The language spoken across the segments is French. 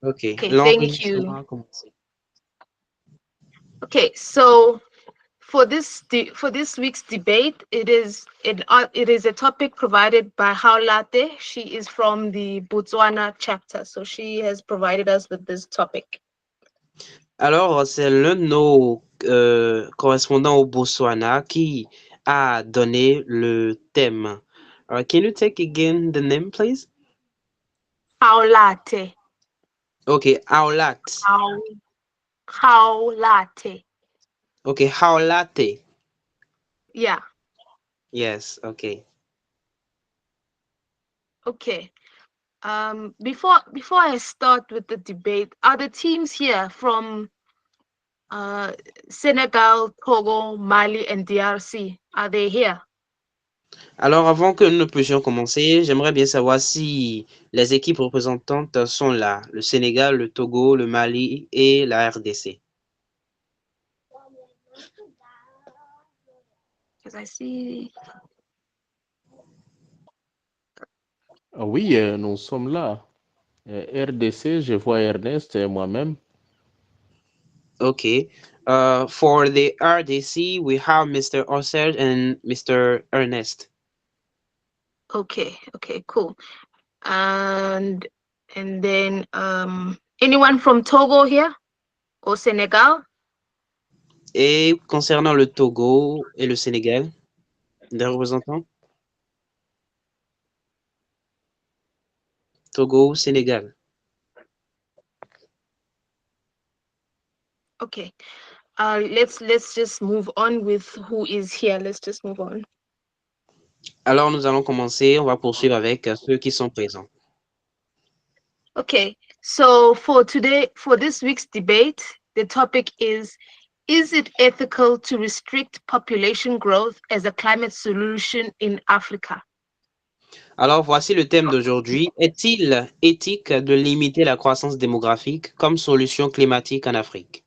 Ok, Okay, thank you. l'enregistrement a commencé. Okay, so for this week's debate, it is a topic provided by Haolate. She is from the Botswana chapter, so she has provided us with this topic. Alors, c'est l'un de nos correspondants au Botswana qui a donné le thème. Can you take again the name, please? Haolate. Okay, Aolat. How Haolate. Okay, Haolate. Yeah. Yes, okay. Okay. Before I start with the debate, are the teams here from uh, Senegal, Togo, Mali, and DRC? Are they here? Alors, avant que nous puissions commencer, j'aimerais bien savoir si les équipes représentantes sont là, le Sénégal, le Togo, le Mali et la RDC. Because I see. Ah oui, nous sommes là. RDC, je vois Ernest et moi-même. Okay. For the RDC, we have Mr. Osser and Mr. Ernest. Okay, okay, cool. And then anyone from Togo here or Senegal? Et concernant le Togo et le Sénégal, des représentants? Togo, Sénégal. Okay. Let's just move on with who is here. Let's just move on. Alors, nous allons commencer. On va poursuivre avec ceux qui sont présents. Okay. So for this week's debate, the topic is it ethical to restrict population growth as a climate solution in Africa? Alors, voici le thème d'aujourd'hui. Est-il éthique de limiter la croissance démographique comme solution climatique en Afrique?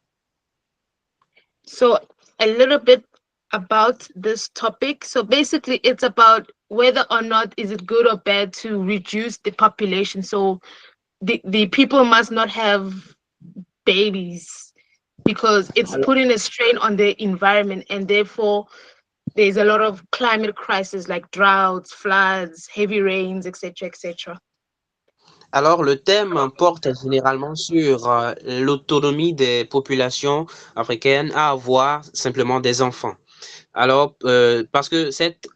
So a little bit about this topic. So basically it's about whether or not is it good or bad to reduce the population. So the people must not have babies because it's Alors, putting a strain on the environment, and therefore there's a lot of climate crisis like droughts, floods, heavy rains, etc., etc. alors, le thème porte généralement sur l'autonomie des populations africaines à avoir simplement des enfants. Alors, parce que cette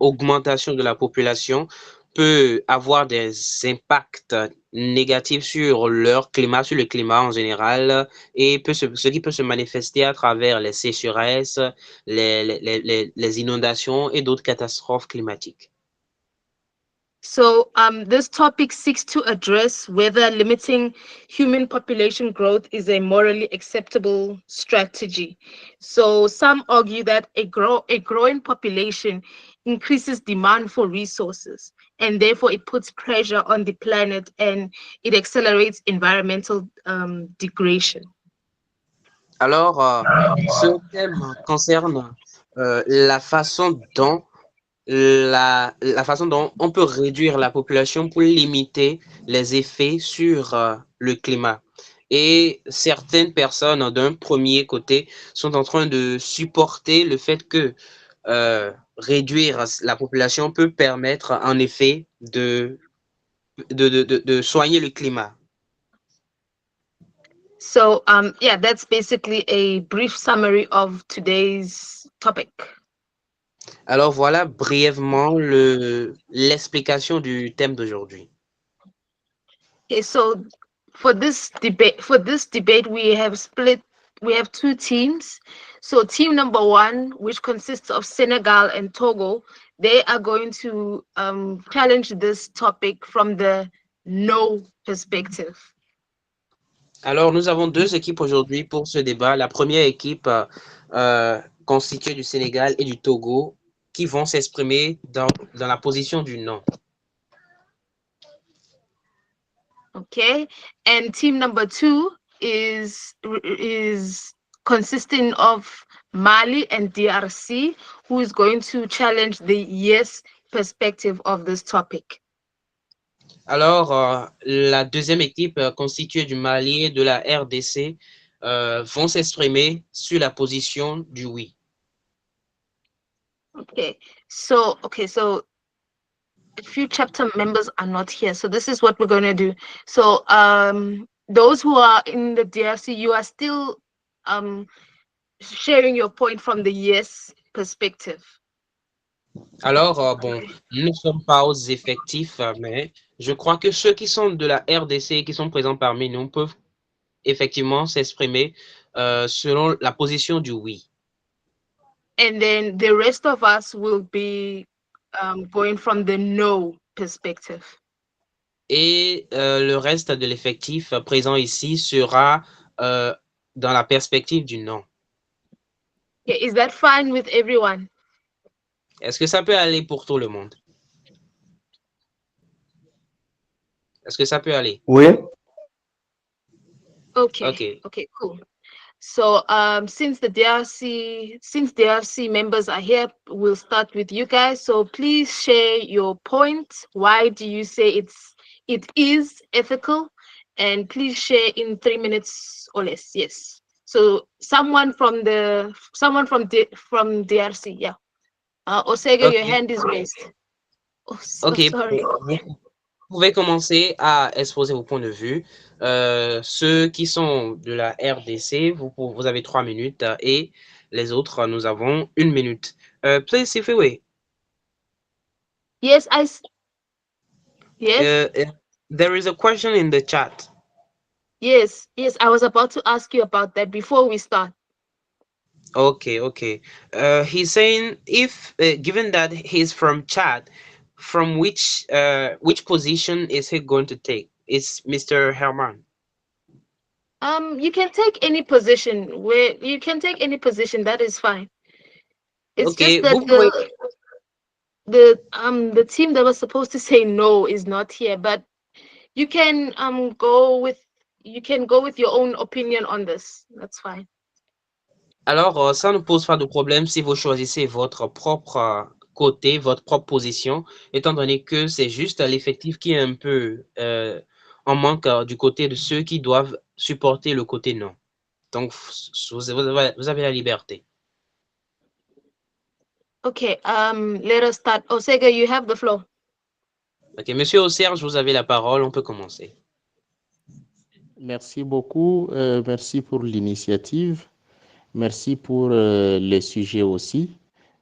augmentation de la population peut avoir des impacts négatifs sur leur climat, sur le climat en général, et ce qui peut se manifester à travers les sécheresses, les inondations et d'autres catastrophes climatiques. So this topic seeks to address whether limiting human population growth is a morally acceptable strategy. So some argue that a growing population increases demand for resources, and therefore it puts pressure on the planet and it accelerates environmental degradation. Alors, ce thème concerne la façon dont la façon dont on peut réduire la population pour limiter les effets sur le climat. Et certaines personnes, d'un premier côté, sont en train de supporter le fait que réduire la population peut permettre, en effet, de soigner le climat. So yeah, that's basically a brief summary of today's topic. Alors voilà brièvement l'explication du thème d'aujourd'hui. Okay, so for this debate we have two teams. So team number one, which consists of Senegal and Togo, they are going to challenge this topic from the no perspective. Alors, nous avons deux équipes aujourd'hui pour ce débat. La première équipe constituée du Sénégal et du Togo qui vont s'exprimer dans la position du non. Okay, and team number two is consisting of Mali and DRC, who is going to challenge the yes perspective of this topic. Alors, la deuxième équipe constituée du Mali et de la RDC vont s'exprimer sur la position du oui. Okay. So a few chapter members are not here. So this is what we're going to do. So those who are in the DRC, you are still sharing your point from the yes perspective. Alors, bon, nous ne sommes pas aux effectifs, mais je crois que ceux qui sont de la RDC et qui sont présents parmi nous peuvent effectivement s'exprimer selon la position du oui. And then the rest of us will be going from the no perspective. Et le reste de l'effectif présent ici sera dans la perspective du non. Okay, is that fine with everyone? Est-ce que ça peut aller pour tout le monde? Est-ce que ça peut aller? Oui. Okay. Okay, cool. So since DRC members are here, we'll start with you guys. So please share your point. Why do you say it is ethical? And please share in 3 minutes or less. Yes. So someone from DRC, yeah. Osega, your hand is raised. Oh, OK, sorry. vous pouvez commencer à exposer vos points de vue. Ceux qui sont de la RDC, vous avez 3 minutes et les autres, nous avons 1 minute. Please, Sifiwe. Yes, yes. There is a question in the chat. Yes, I was about to ask you about that before we start. Okay. He's saying if given that he's from Chad, from which position is he going to take? It's Mr. Herman. You can take any position that is fine. It's Okay, just that vous pouvez, the team that was supposed to say no is not here, but you can go with your own opinion on this. That's fine. alors ça ne pose pas de problème si vous choisissez votre propre côté, votre propre position, étant donné que c'est juste l'effectif qui est un peu en manque du côté de ceux qui doivent supporter le côté non. Donc, vous avez la liberté. Okay, let us start. Osega, you have the floor. Ok, Monsieur Auserge, vous avez la parole, on peut commencer. Merci beaucoup. Merci pour l'initiative. Merci pour les sujets aussi.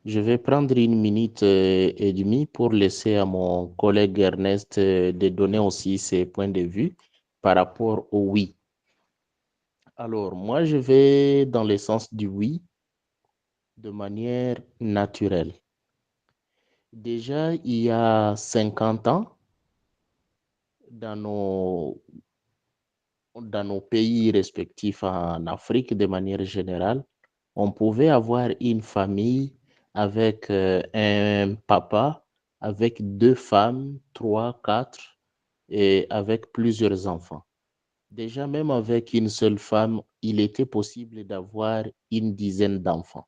Je vais prendre 1 minute et demie pour laisser à mon collègue Ernest de donner aussi ses points de vue par rapport au oui. Alors, moi, je vais dans le sens du oui de manière naturelle. Déjà, il y a 50 ans, dans nos pays respectifs en Afrique, de manière générale, on pouvait avoir une famille avec un papa, avec 2 femmes, 3, 4, et avec plusieurs enfants. Déjà, même avec une seule femme, il était possible d'avoir une dizaine d'enfants.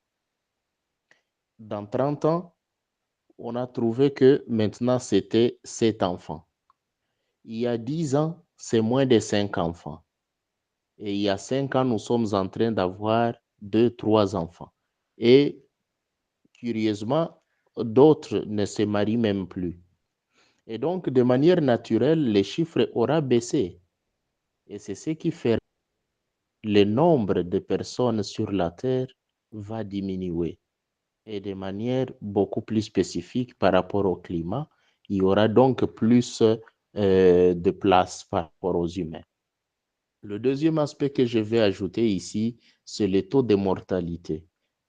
Dans 30 ans, on a trouvé que maintenant, c'était 7 enfants. Il y a 10 ans, c'est moins de 5 enfants. Et il y a 5 ans, nous sommes en train d'avoir 2, 3 enfants. Et curieusement, d'autres ne se marient même plus. Et donc, de manière naturelle, les chiffres auront baissé. Et c'est ce qui fait le nombre de personnes sur la Terre va diminuer. Et de manière beaucoup plus spécifique par rapport au climat, il y aura donc plus de place par rapport aux humains. Le deuxième aspect que je vais ajouter ici, c'est le taux de mortalité.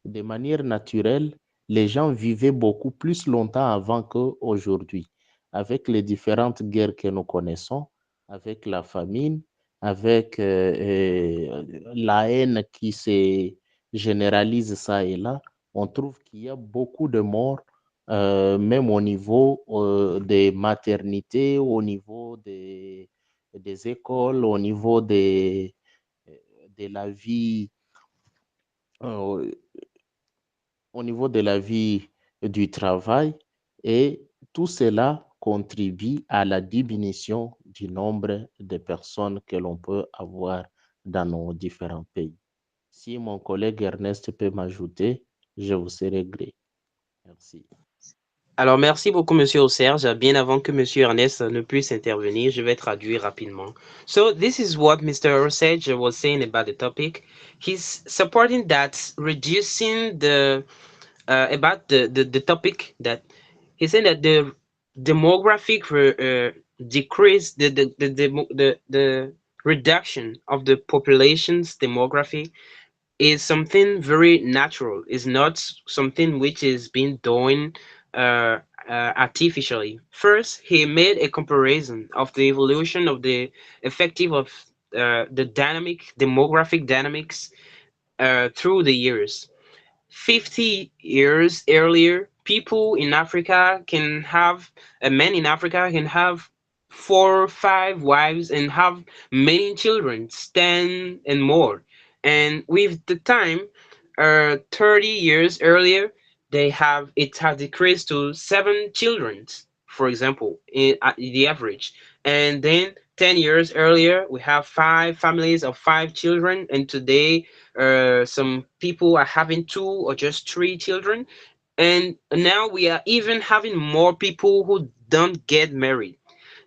De manière naturelle, les gens vivaient beaucoup plus longtemps avant qu'aujourd'hui, avec les différentes guerres que nous connaissons, avec la famine, avec la haine qui se généralise ça et là. On trouve qu'il y a beaucoup de morts, même au niveau des maternités, au niveau des écoles, au niveau de la vie, euh, au niveau de la vie du travail. Et tout cela contribue à la diminution du nombre de personnes que l'on peut avoir dans nos différents pays. Si mon collègue Ernest peut m'ajouter, je vous serai gré. Merci. Alors, merci beaucoup, Monsieur Serge. Bien avant que Monsieur Ernest ne puisse intervenir, je vais traduire rapidement. So, this is what Mr. Serge was saying about the topic. He's supporting that reducing the about the topic that he's saying that the demographic decrease the reduction of the population's demography is something very natural. It's not something which is being done artificially. First, he made a comparison of the evolution of the effective of the dynamic demographic dynamics through the years. 50 years earlier, people in Africa can have, a man in Africa can have 4 or 5 wives and have many children, 10 and more. And with the time, 30 years earlier, it has decreased to 7 children, for example, at the average. And then 10 years earlier, we have 5 families of 5 children, and today some people are having 2 or just 3 children, and now we are even having more people who don't get married.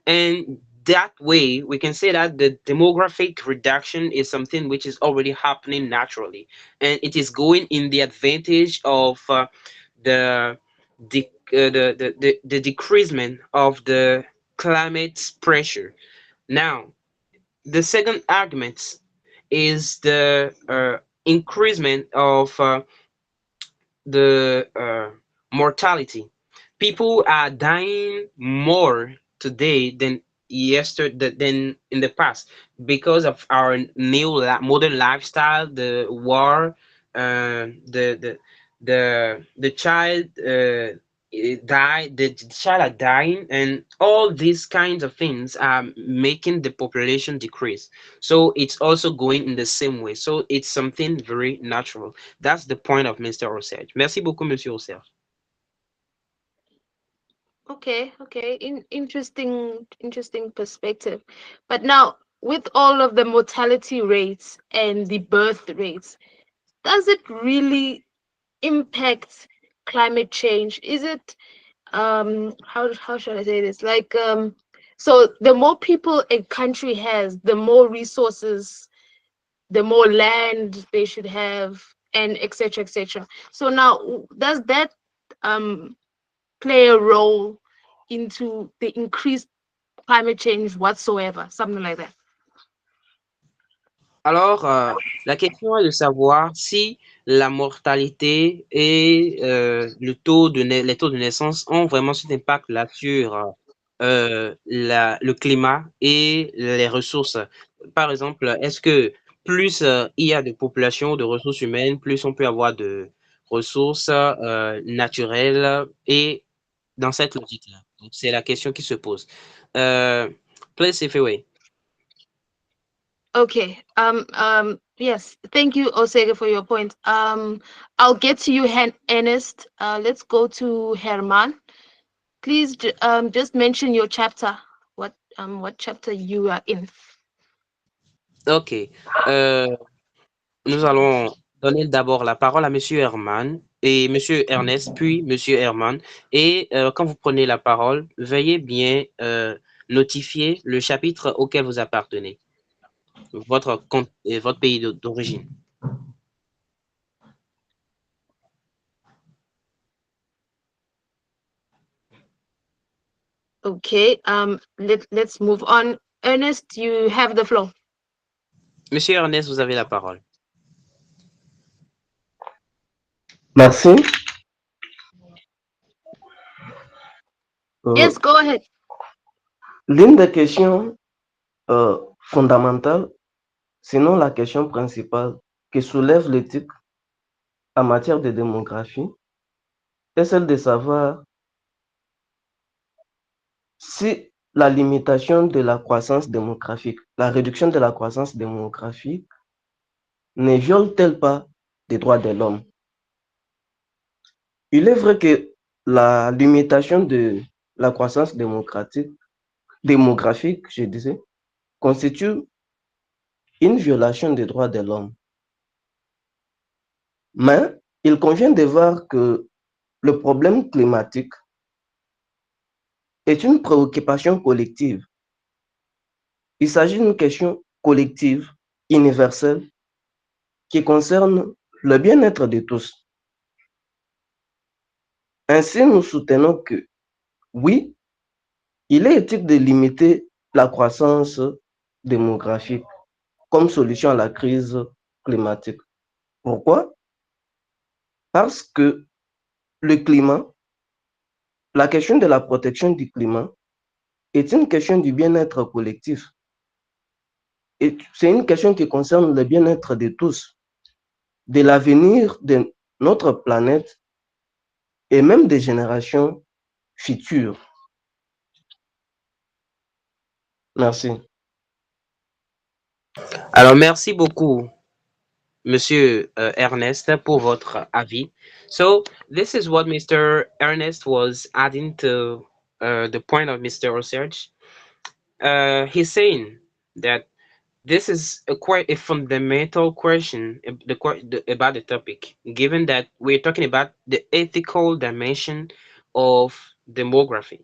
And that way, we can say that the demographic reduction is something which is already happening naturally, and it is going in the advantage of the, the decreasement of the climate pressure. Now, the second argument is the increasement of the mortality. People are dying more today than yesterday than in the past because of our modern lifestyle, the war, the child the child are dying, and all these kinds of things are making the population decrease. So it's also going in the same way. So it's something very natural. That's the point of Mr. Osage. Merci beaucoup, Monsieur Osage. Okay. Interesting perspective. But now, with all of the mortality rates and the birth rates, does it really impact climate change? Is it how should I say this? Like so the more people a country has, the more resources, the more land they should have, and etc. etc. So now, does that um play a role into the increased climate change whatsoever, something like that? Alors, la question est de savoir si la mortalité et les taux de naissance ont vraiment cet impact-là sur le climat et les ressources. Par exemple, est-ce que plus il y a de population, de ressources humaines, plus on peut avoir de ressources naturelles et dans cette logique-là. Donc, c'est la question qui se pose. Please, if away. Okay. Yes. Thank you, Osege, for your point. I'll get to you, Ernest. Let's go to Herman. Please, just mention your chapter. What chapter you are in? Ok. Nous allons donner d'abord la parole à Monsieur Herman et Monsieur Ernest, puis Monsieur Herman. Et quand vous prenez la parole, veuillez bien notifier le chapitre auquel vous appartenez, votre compte et votre pays d'origine. Okay. Let's move on. Ernest, you have the floor. Monsieur Ernest, vous avez la parole. Merci. Yes, go ahead. L'une des questions fondamentales, sinon la question principale que soulève l'éthique en matière de démographie, est celle de savoir si la limitation de la croissance démographique, la réduction de la croissance démographique ne viole-t-elle pas les droits de l'homme? Il est vrai que la limitation de la croissance démographique, je disais, constitue une violation des droits de l'homme. Mais il convient de voir que le problème climatique est une préoccupation collective. Il s'agit d'une question collective, universelle, qui concerne le bien-être de tous. Ainsi, nous soutenons que, oui, il est éthique de limiter la croissance démographique comme solution à la crise climatique. Pourquoi? Parce que le climat, la question de la protection du climat est une question du bien-être collectif. Et c'est une question qui concerne le bien-être de tous, de l'avenir de notre planète et même des générations futures. Merci. Alors, merci beaucoup, Monsieur Ernest, pour votre avis. So, this is what Mr. Ernest was adding to the point of Mr. Research. He's saying that this is quite a fundamental question about the topic, given that we're talking about the ethical dimension of demography.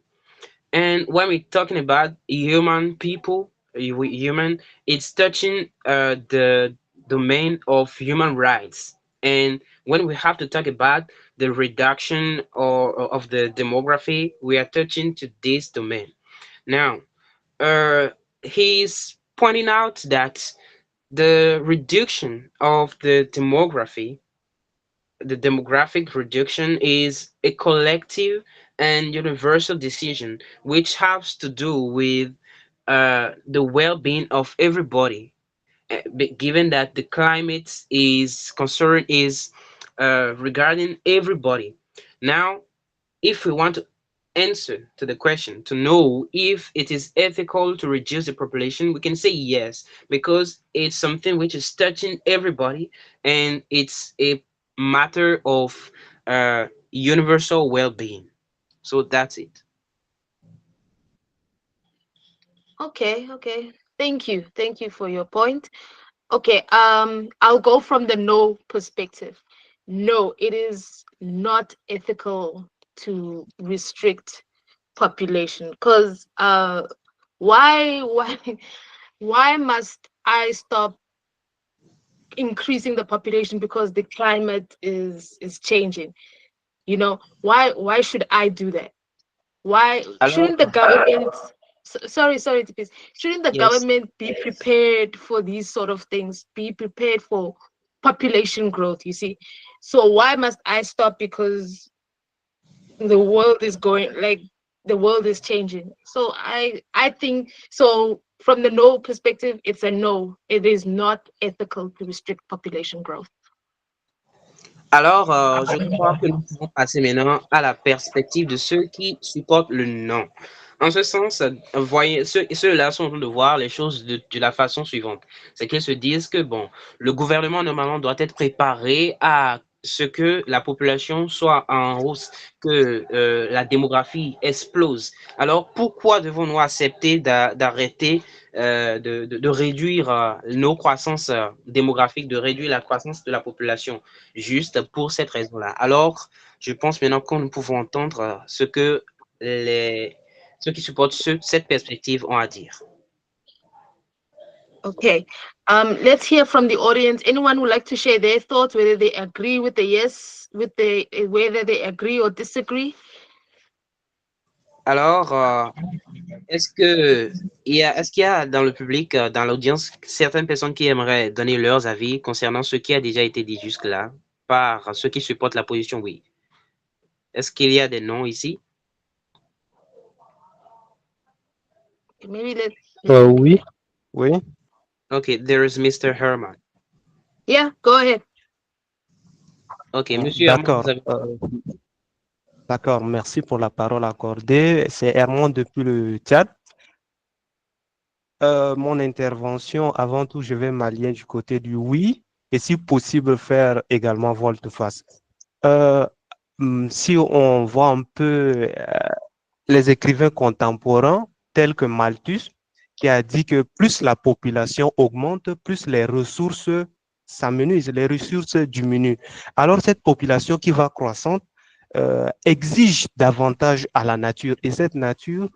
And when we're talking about human people, human, it's touching the domain of human rights. And when we have to talk about the reduction of the demography, we are touching to this domain. Now, uh, he's pointing out that the reduction of the demographic reduction is a collective and universal decision which has to do with the well-being of everybody. Given that the climate is concerned is regarding everybody. Now, if we want to answer to the question to know if it is ethical to reduce the population, we can say yes, because it's something which is touching everybody and it's a matter of universal well-being. So that's it. Okay. Thank you for your point. Okay, I'll go from the no perspective. No, it is not ethical to restrict population because why why must I stop increasing the population because the climate is changing? You know, why should I do that? Why Alors, shouldn't the government sorry, TPS, shouldn't the yes. government be prepared for these sort of things, be prepared for population growth, you see? So why must I stop because the world is going, like, the world is changing? So I think, so from the no perspective, it's a no. It is not ethical to restrict population growth. Alors, je crois que nous pouvons passer maintenant à la perspective de ceux qui supportent le non. En ce sens, voyez, ceux-là sont en train de voir les choses de la façon suivante. C'est qu'ils se disent que, bon, le gouvernement, normalement, doit être préparé à ce que la population soit en hausse, que la démographie explose. Alors, pourquoi devons-nous accepter d'arrêter, de réduire nos croissances démographiques, de réduire la croissance de la population, juste pour cette raison-là? Alors, je pense maintenant que nous pouvons entendre ce que ceux qui supportent cette perspective ont à dire. Okay. Let's hear from the audience. Anyone would like to share their thoughts, whether they agree with the yes, whether they agree or disagree? Alors, est-ce qu'il y a dans le public, dans l'audience, certaines personnes qui aimeraient donner leurs avis concernant ce qui a déjà été dit jusque-là par ceux qui supportent la position oui? Est-ce qu'il y a des noms ici? Maybe let's. Oui. Okay, there is Mr. Herman. Yeah, go ahead. Okay, Monsieur Herman, D'accord. vous avez... D'accord, merci pour la parole accordée. C'est Herman depuis le Tchad. Mon intervention, avant tout, je vais m'allier du côté du oui et si possible faire également volte-face. Si on voit un peu les écrivains contemporains tels que Malthus, qui a dit que plus la population augmente, plus les ressources s'amenuisent, les ressources diminuent. Alors cette population qui va croissante exige davantage à la nature. Et cette nature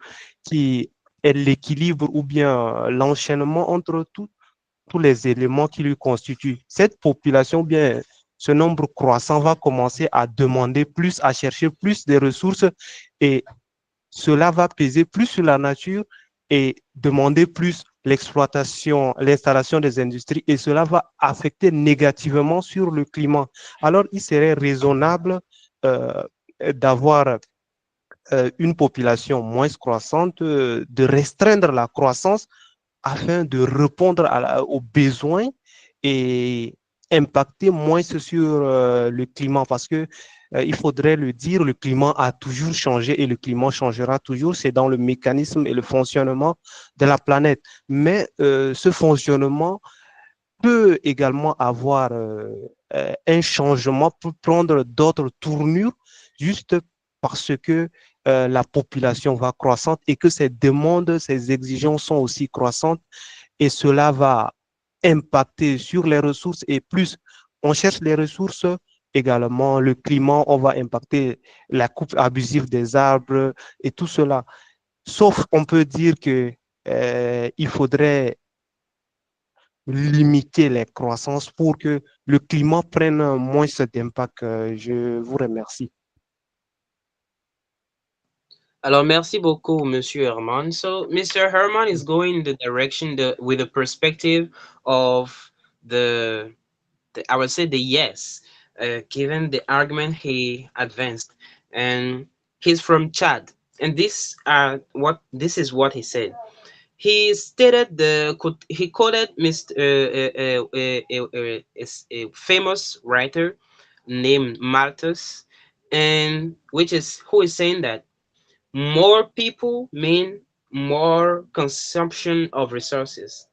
qui est l'équilibre ou bien l'enchaînement entre tous les éléments qui lui constituent. Cette population, bien, ce nombre croissant va commencer à demander plus, à chercher plus de ressources et cela va peser plus sur la nature et demander plus l'exploitation, l'installation des industries et cela va affecter négativement sur le climat. Alors, il serait raisonnable euh, d'avoir une population moins croissante, de restreindre la croissance afin de répondre aux besoins et impacter moins sur le climat parce que il faudrait le dire, le climat a toujours changé et le climat changera toujours. C'est dans le mécanisme et le fonctionnement de la planète. Mais ce fonctionnement peut également avoir un changement, peut prendre d'autres tournures juste parce que la population va croissante et que ces demandes, ces exigences sont aussi croissantes et cela va impacter sur les ressources et plus on cherche les ressources, également le climat, on va impacter la coupe abusive des arbres et tout cela. Sauf on peut dire que il faudrait limiter les croissances pour que le climat prenne moins d'impact. Je vous remercie. Alors, merci beaucoup, Monsieur Herman. So, Mr. Herman is going in the direction with the perspective of I would say the yes, given the argument he advanced, and he's from Chad, and this is what he said. He stated he quoted Mr. A famous writer named Malthus, and which is who is saying that more people mean more consumption of resources.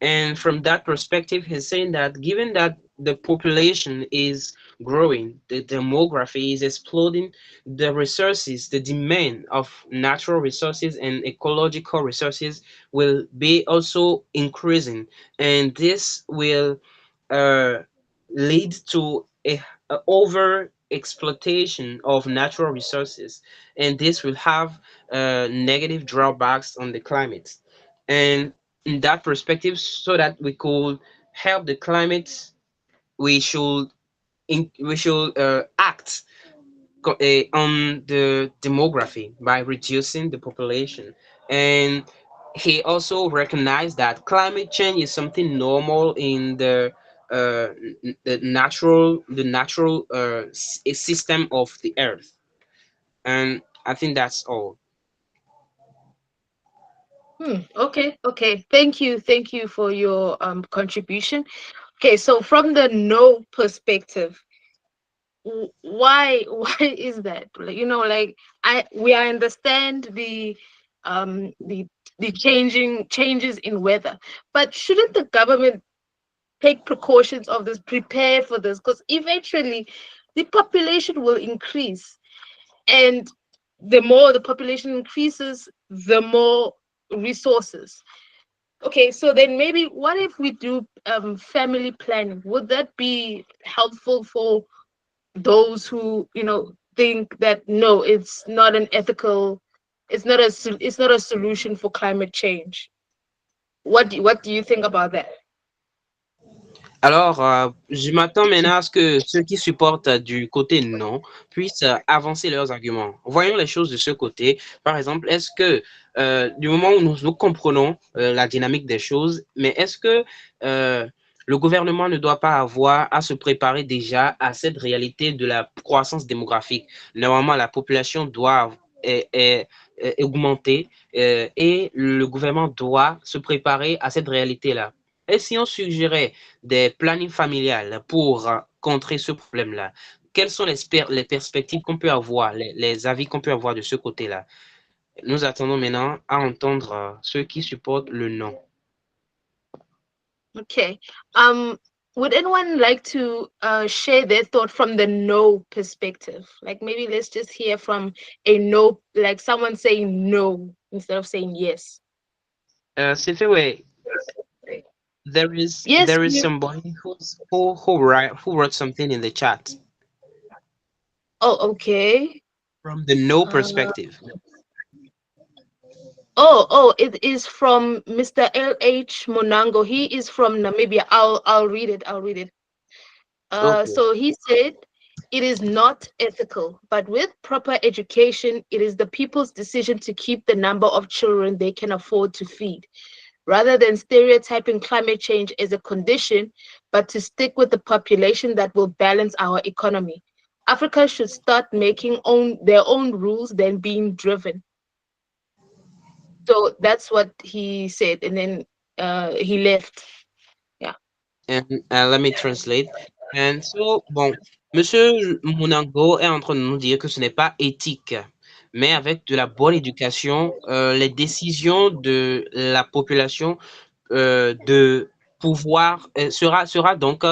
And from that perspective, he's saying that given that the population is growing, the demography is exploding, the resources, the demand of natural resources and ecological resources will be also increasing. And this will uh, lead to a over exploitation of natural resources, and this will have negative drawbacks on the climate. And in that perspective, so that we could help the climate, we should act on the demography by reducing the population. And he also recognized that climate change is something normal in uh, the natural system of the earth. And I think that's all. Okay. Thank you for your contribution. Okay, so from the no perspective, why is that? Like, like we understand the changes in weather, but shouldn't the government take precautions of this, prepare for this? Because eventually the population will increase, and the more the population increases, the more resources. Okay, so then maybe what if we do family planning? Would that be helpful for those who think that no, it's not an ethical, it's not a solution for climate change? What do you think about that? Alors, je m'attends maintenant à ce que ceux qui supportent du côté non puissent avancer leurs arguments. Voyons les choses de ce côté. Par exemple, est-ce que du moment où nous comprenons la dynamique des choses, mais est-ce que euh, le gouvernement ne doit pas avoir à se préparer déjà à cette réalité de la croissance démographique? Normalement, la population doit augmenter et le gouvernement doit se préparer à cette réalité-là. Et si on suggérait des plannings familiales pour contrer ce problème-là, quelles sont les perspectives qu'on peut avoir, les avis qu'on peut avoir de ce côté-là? Nous attendons maintenant à entendre ceux qui supportent le non. Okay. Um, would anyone like to share their thought from the no perspective? Like maybe let's just hear from a no, like someone saying no instead of saying yes. Sylvie, wait. Yes. There is somebody who wrote something in the chat Oh, okay. from the no Uh, perspective. it is from Mr. LH Monango. He is from Namibia. I'll read it. I'll read it. Okay. So he said, it is not ethical, but with proper education, it is the people's decision to keep the number of children they can afford to feed, rather than stereotyping climate change as a condition, but to stick with the population that will balance our economy. Africa should start making their own rules than being driven. So that's what he said, and then he left. Yeah. And let me translate. And so, bon, Monsieur Monango est en train de nous dire que ce n'est pas éthique, mais avec de la bonne éducation, les décisions de la population de pouvoir sera donc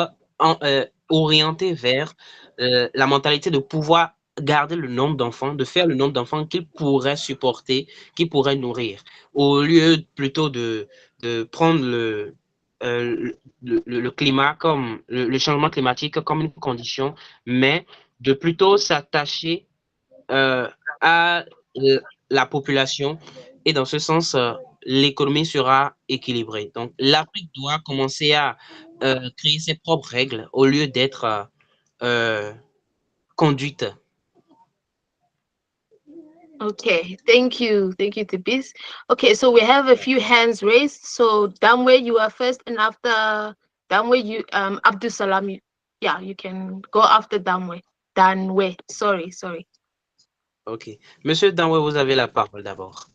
orientée vers la mentalité de pouvoir garder le nombre d'enfants, de faire le nombre d'enfants qu'ils pourraient supporter, qu'ils pourraient nourrir, au lieu plutôt de prendre le climat comme le changement climatique comme une condition, mais de plutôt s'attacher à la population et dans ce sens, l'économie sera équilibrée. Donc, l'Afrique doit commencer à créer ses propres règles au lieu d'être conduite. Okay, thank you, Tibis. Okay, so we have a few hands raised. So Damwe, you are first, and after Damwe, you Abdul Salam. Yeah, you can go after Damwe. Danwe, sorry. OK. Monsieur Danwe, vous avez la parole d'abord.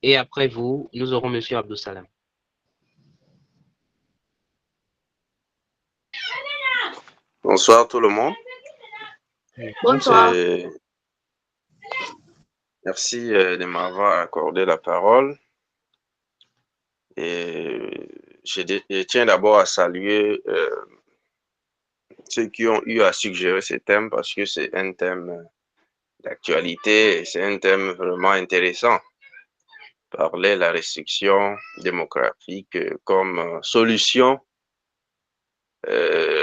Et après vous, nous aurons Monsieur Abdou Salam. Bonsoir tout le monde. Bonsoir. Merci de m'avoir accordé la parole. Et je tiens d'abord à saluer ceux qui ont eu à suggérer ce thème parce que c'est un thème d'actualité et c'est un thème vraiment intéressant. Parler de la restriction démographique comme solution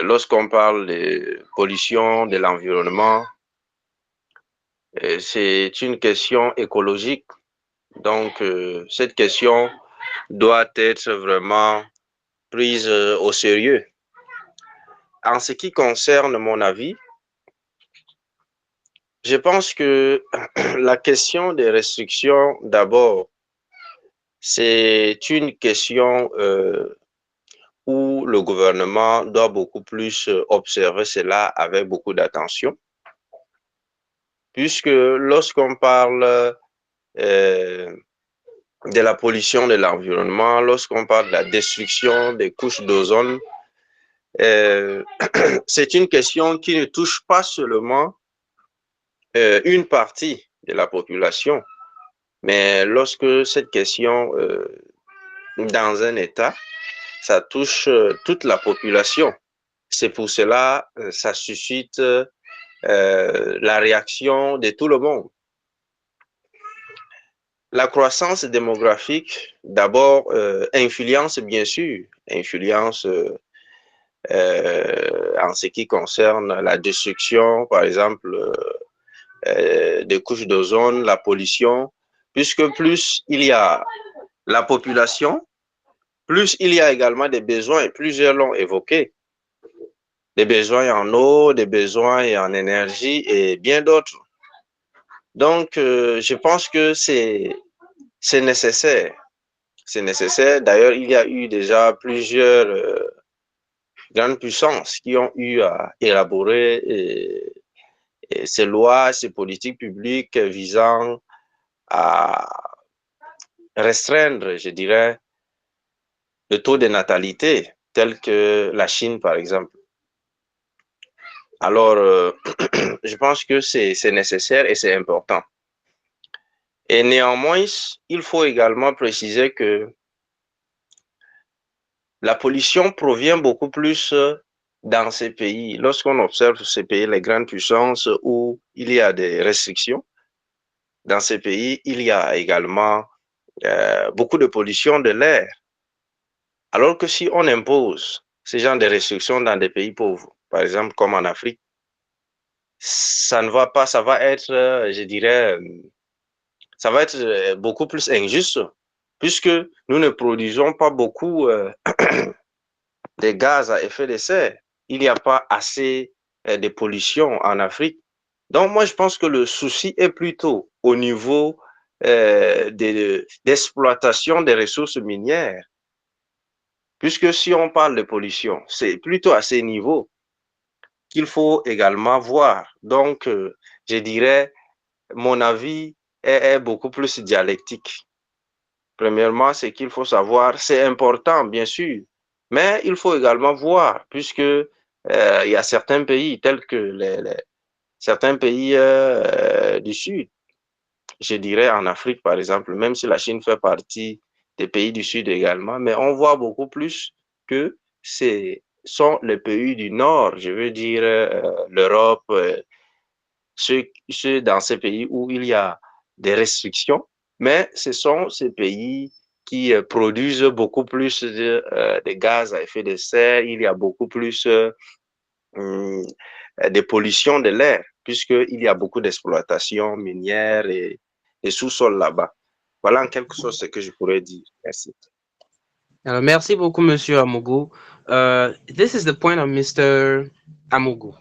lorsqu'on parle de pollution de l'environnement. C'est une question écologique. Donc, cette question doit être vraiment prise au sérieux. En ce qui concerne mon avis, je pense que la question des restrictions, d'abord, c'est une question où le gouvernement doit beaucoup plus observer cela avec beaucoup d'attention, puisque lorsqu'on parle de la pollution de l'environnement, lorsqu'on parle de la destruction des couches d'ozone, c'est une question qui ne touche pas seulement une partie de la population, mais lorsque cette question, dans un État, ça touche toute la population. C'est pour cela ça suscite la réaction de tout le monde. La croissance démographique, d'abord, influence, bien sûr, influence en ce qui concerne la destruction, par exemple, des couches d'ozone, la pollution, puisque plus il y a la population, plus il y a également des besoins, et plusieurs l'ont évoqué, des besoins en eau, des besoins en énergie et bien d'autres. Donc, je pense que c'est nécessaire. C'est nécessaire. D'ailleurs, il y a eu déjà plusieurs grandes puissances qui ont eu à élaborer ces lois, ces politiques publiques visant à restreindre, je dirais, le taux de natalité, tel que la Chine, par exemple. Alors, je pense que c'est nécessaire et c'est important. Et néanmoins, il faut également préciser que La pollution provient beaucoup plus dans ces pays. Lorsqu'on observe ces pays, les grandes puissances où il y a des restrictions, dans ces pays, il y a également beaucoup de pollution de l'air. Alors que si on impose ce genre de restrictions dans des pays pauvres, par exemple comme en Afrique, ça ne va pas, ça va être, je dirais, ça va être beaucoup plus injuste, puisque nous ne produisons pas beaucoup de gaz à effet de serre. Il n'y a pas assez de pollution en Afrique. Donc moi, je pense que le souci est plutôt au niveau d'exploitation des ressources minières, puisque si on parle de pollution, c'est plutôt à ces niveaux qu'il faut également voir. Donc, je dirais, mon avis est beaucoup plus dialectique. Premièrement, c'est qu'il faut savoir, c'est important, bien sûr, mais il faut également voir, puisque il y a certains pays, tels que certains pays du Sud, je dirais en Afrique, par exemple, même si la Chine fait partie des pays du Sud également, mais on voit beaucoup plus que ce sont les pays du Nord, je veux dire l'Europe, ceux dans ces pays où il y a des restrictions, mais ce sont ces pays qui produisent beaucoup plus de gaz à effet de serre, il y a beaucoup plus de pollution de l'air, puisqu'il y a beaucoup d'exploitation minière et sous-sol là-bas. Voilà en quelque sorte ce que je pourrais dire. Merci. Alors, merci beaucoup, Monsieur Amugu. This is the point of Mr. Amugu.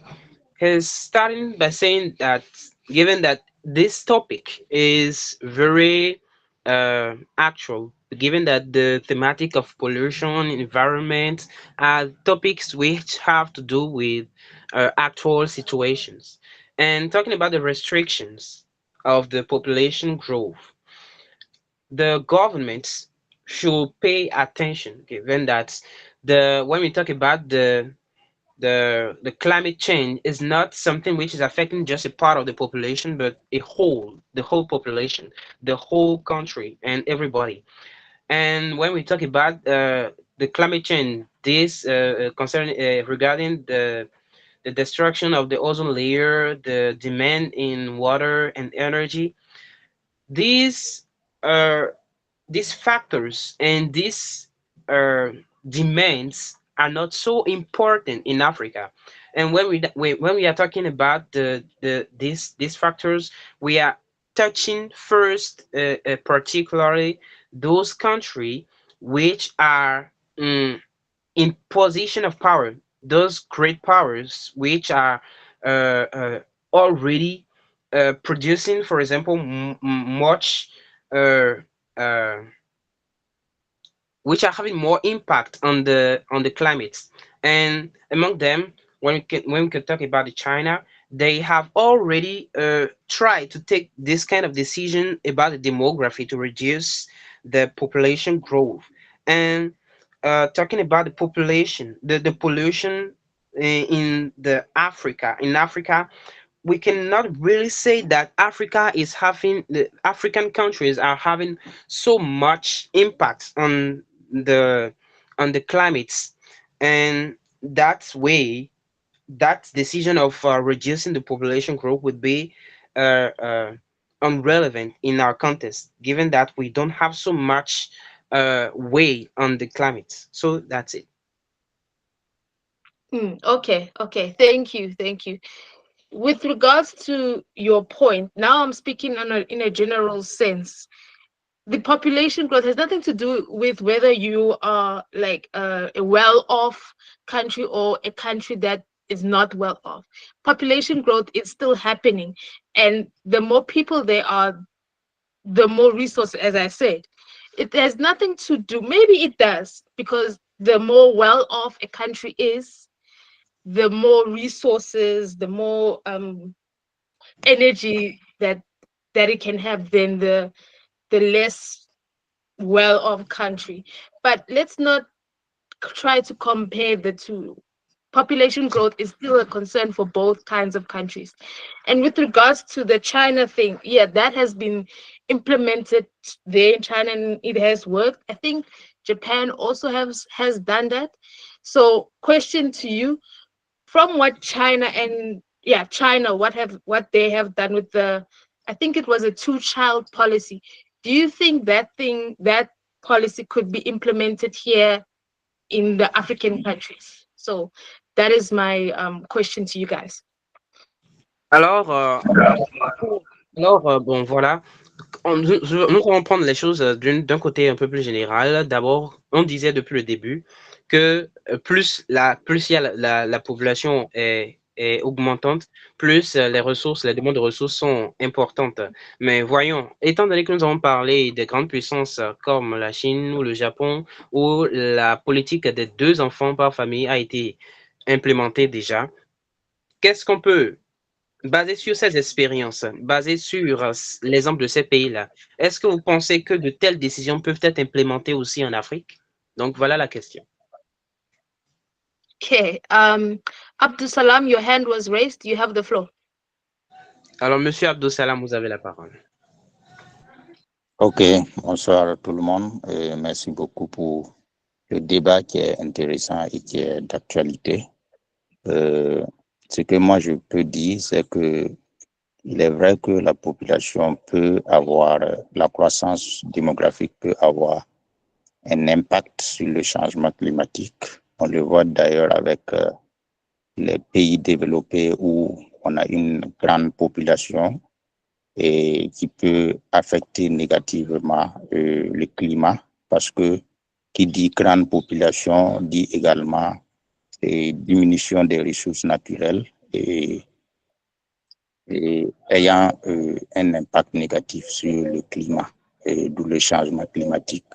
He's starting by saying that given that this topic is very actual, given that the thematic of pollution, environment are topics which have to do with actual situations, and talking about the restrictions of the population growth, the governments should pay attention, given that the when we talk about the climate change is not something which is affecting just a part of the population, but the whole population, the whole country, and everybody. And when we talk about the climate change, this concern regarding the destruction of the ozone layer, the demand in water and energy, these are these factors and these uh, demands are not so important in Africa. And when we are talking about these factors, we are touching first, particularly those countries which are in position of power, those great powers which are already producing, for example, much uh, uh, which are having more impact on the climate. And among them, when we can talk about the China, they have already tried to take this kind of decision about the demography to reduce the population growth. And talking about the population, the pollution in the Africa, in Africa, we cannot really say that Africa is having the African countries are having so much impact the on the climates, and that way, that decision of reducing the population growth would be uh, uh, irrelevant in our context, given that we don't have so much weight on the climate. So that's it. Okay, okay. Thank you. With regards to your point, now I'm speaking in a general sense. The population growth has nothing to do with whether you are like a well-off country or a country that is not well off. Population growth is still happening, and the more people there are, the more resources, as I said. It has nothing to do, maybe it does, because the more well-off a country is, the more resources, the more energy that it can have than the less well-off country. But let's not try to compare the two. Population growth is still a concern for both kinds of countries. And with regards to the China thing, yeah, that has been implemented there in China and it has worked. I think Japan also has done that. So question to you, from what China what they have done with I think it was a 2-child policy. Do you think that policy could be implemented here in the African countries? So that is my question to you guys. Alors, bon, voilà. Nous allons prendre les choses d'un côté un peu plus général. D'abord, on disait depuis le début que plus il y a la population est augmentante, plus les demandes de ressources sont importantes. Mais voyons, étant donné que nous avons parlé des grandes puissances comme la Chine ou le Japon, où la politique des 2 enfants par famille a été implémentée déjà, qu'est-ce qu'on peut basé sur ces expériences, basé sur l'exemple de ces pays-là, est-ce que vous pensez que de telles décisions peuvent être implémentées aussi en Afrique? Donc, voilà la question. Okay. Abdul Salam, your hand was raised. You have the floor. Alors, Monsieur Abdou Salam, vous avez la parole. Ok, bonsoir à tout le monde et merci beaucoup pour le débat qui est intéressant et qui est d'actualité. Ce que moi je peux dire, c'est que il est vrai que la population peut avoir, la croissance démographique peut avoir un impact sur le changement climatique. On le voit d'ailleurs avec les pays développés où on a une grande population et qui peut affecter négativement le climat, parce que qui dit grande population dit également diminution des ressources naturelles et ayant un impact négatif sur le climat, et d'où le changement climatique.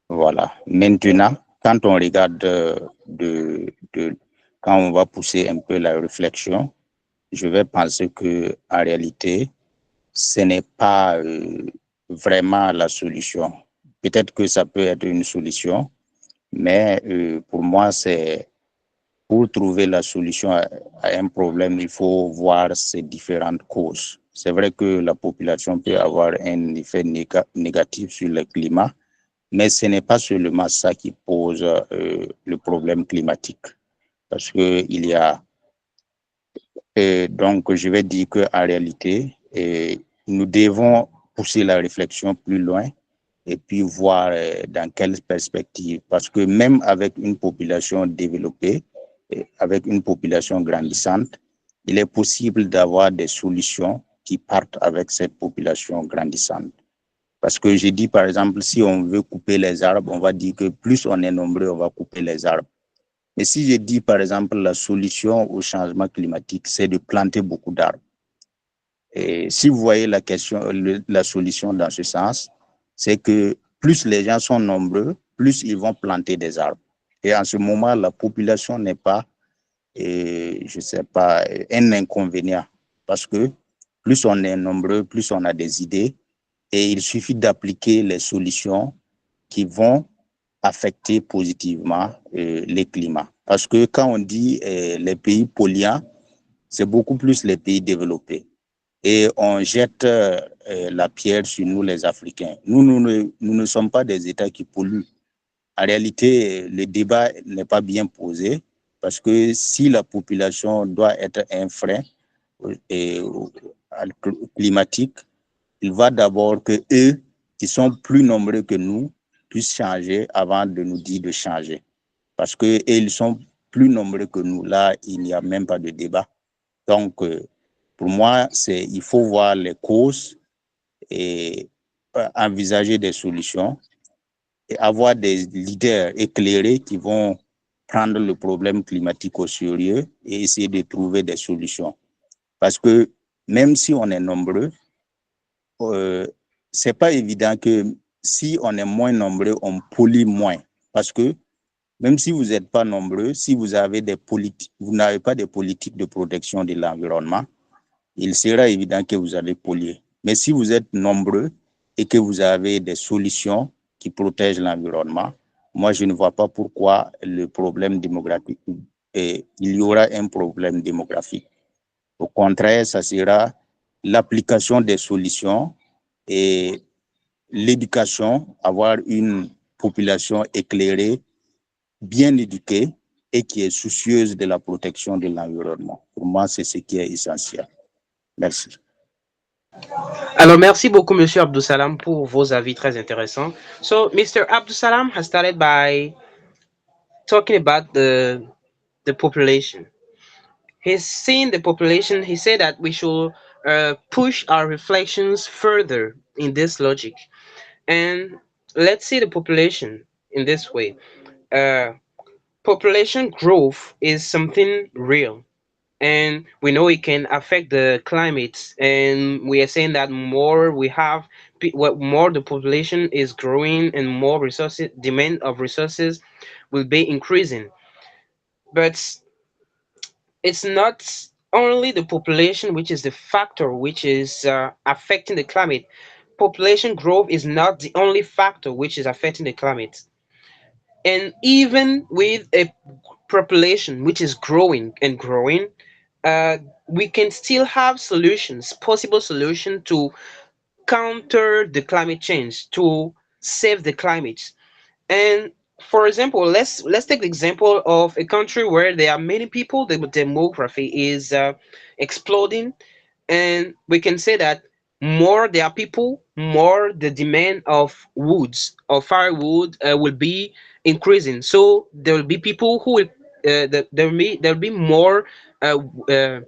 Voilà. Maintenant, quand on regarde quand on va pousser un peu la réflexion, je vais penser que en réalité, ce n'est pas vraiment la solution. Peut-être que ça peut être une solution, mais pour moi, c'est pour trouver la solution à un problème, il faut voir ses différentes causes. C'est vrai que la population peut avoir un effet négatif sur le climat, mais ce n'est pas seulement ça qui pose le problème climatique. Parce que il y a... donc, je vais dire qu'en réalité, nous devons pousser la réflexion plus loin et puis voir dans quelle perspective. Parce que même avec une population développée, avec une population grandissante, il est possible d'avoir des solutions qui partent avec cette population grandissante. Parce que j'ai dit, par exemple, si on veut couper les arbres, on va dire que plus on est nombreux, on va couper les arbres. Mais si je dis, par exemple, la solution au changement climatique, c'est de planter beaucoup d'arbres. Et si vous voyez la solution dans ce sens, c'est que plus les gens sont nombreux, plus ils vont planter des arbres. Et en ce moment, la population n'est pas, je sais pas, un inconvénient. Parce que plus on est nombreux, plus on a des idées. Et il suffit d'appliquer les solutions qui vont affecter positivement les climats. Parce que quand on dit les pays polluants, c'est beaucoup plus les pays développés. Et on jette la pierre sur nous, les Africains. Nous ne sommes pas des États qui polluent. En réalité, le débat n'est pas bien posé, parce que si la population doit être un frein climatique, il va d'abord que eux, qui sont plus nombreux que nous, puissent changer avant de nous dire de changer. Parce que ils sont plus nombreux que nous. Là, il n'y a même pas de débat. Donc, pour moi, il faut voir les causes et envisager des solutions et avoir des leaders éclairés qui vont prendre le problème climatique au sérieux et essayer de trouver des solutions. Parce que même si on est nombreux, c'est pas évident que si on est moins nombreux, on pollue moins. Parce que même si vous n'êtes pas nombreux, si vous avez vous n'avez pas de politique de protection de l'environnement, il sera évident que vous allez polluer. Mais si vous êtes nombreux et que vous avez des solutions qui protègent l'environnement, moi, je ne vois pas pourquoi le problème démographique, il y aura un problème démographique. Au contraire, ça sera l'application des solutions et l'éducation, avoir une population éclairée, bien éduquée et qui est soucieuse de la protection de l'environnement. Pour moi, c'est ce qui est essentiel. Merci. Alors, merci beaucoup, Monsieur Abdou Salam, pour vos avis très intéressants. So, Mr. Abdou Salam has started by talking about the population. He's seen the population. He said that we should push our reflections further in this logic. And let's see the population in this way. Uh, Population growth is something real, and we know it can affect the climate. And we are saying that more we have, what more the population is growing, and more resources, demand of resources, will be increasing. But it's not only the population which is the factor which is affecting the climate. Population growth is not the only factor which is affecting the climate. And even with a population which is growing and growing, uh, we can still have solutions, possible solution to counter the climate change, to save the climate. And for example, let's take the example of a country where there are many people. The demography is exploding, and we can say that more there are people, more the demand of woods or firewood will be increasing. So there will be people who will there will be more uh, uh,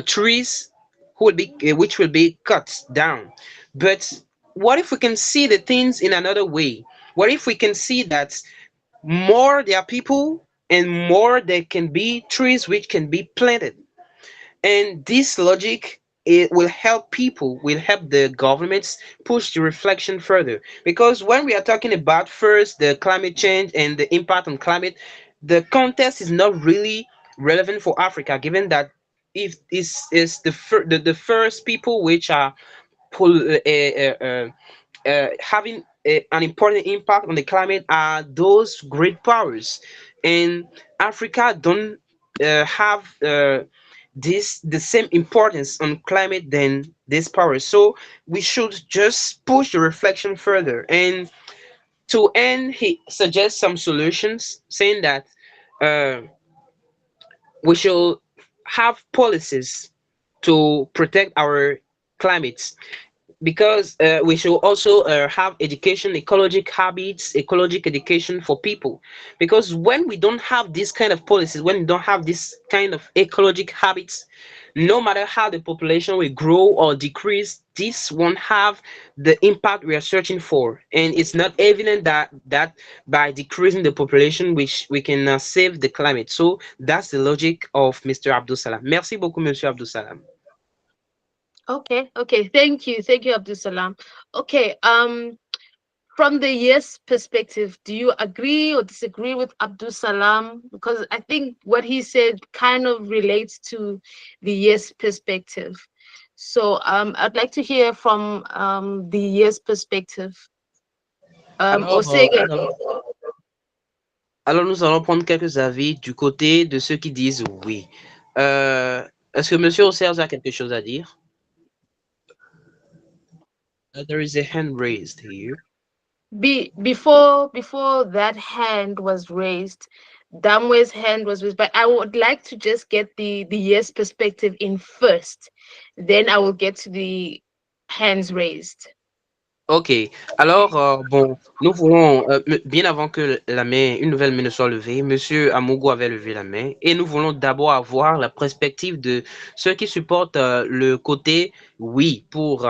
trees who will be which will be cut down. But what if we can see the things in another way? What if we can see that more there are people and more there can be trees which can be planted? And this logic, it will help people, will help the governments push the reflection further. Because when we are talking about first the climate change and the impact on climate, the context is not really relevant for Africa, given that if this is the first people which are having an important impact on the climate are those great powers, and Africa don't have this the same importance on climate than these powers. So we should just push the reflection further. And to end, he suggests some solutions, saying that uh, we should have policies to protect our climates, because we should also have education, ecologic habits, ecologic education for people. Because when we don't have this kind of policies, when we don't have this kind of ecologic habits, no matter how the population will grow or decrease, this won't have the impact we are searching for. And it's not evident that by decreasing the population, which we can save the climate. So that's the logic of Mr. Abdul Salam. Merci beaucoup, Monsieur Abdul Salam. Okay. Thank you, Abdul Salam. Okay. From the yes perspective, do you agree or disagree with Abdul Salam? Because I think what he said kind of relates to the yes perspective. So I'd like to hear from the yes perspective. Alors, alors, nous allons prendre quelques avis du côté de ceux qui disent oui. Est-ce que Monsieur Auxerre a quelque chose à dire? There is a hand raised here. Before that hand was raised, Damwe's hand was raised, but I would like to just get the yes perspective in first, then I will get to the hands raised. Ok, alors, bon, nous voulons, bien avant que une nouvelle main ne soit levée, Monsieur Amougou avait levé la main, et nous voulons d'abord avoir la perspective de ceux qui supportent le côté oui pour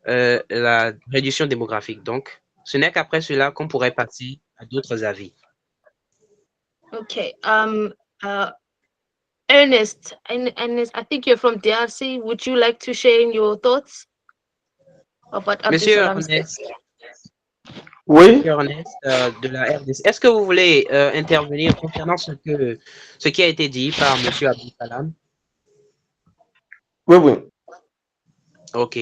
la réduction démographique. Donc, ce n'est qu'après cela qu'on pourrait passer à d'autres avis. Okay, Ernest, I think you're from DRC. Would you like to share your thoughts about Monsieur Abdul Ernest, Oui, Monsieur Ernest de la RDC, est-ce que vous voulez intervenir concernant ce qui a été dit par Monsieur Abdul Salam? oui. Ok.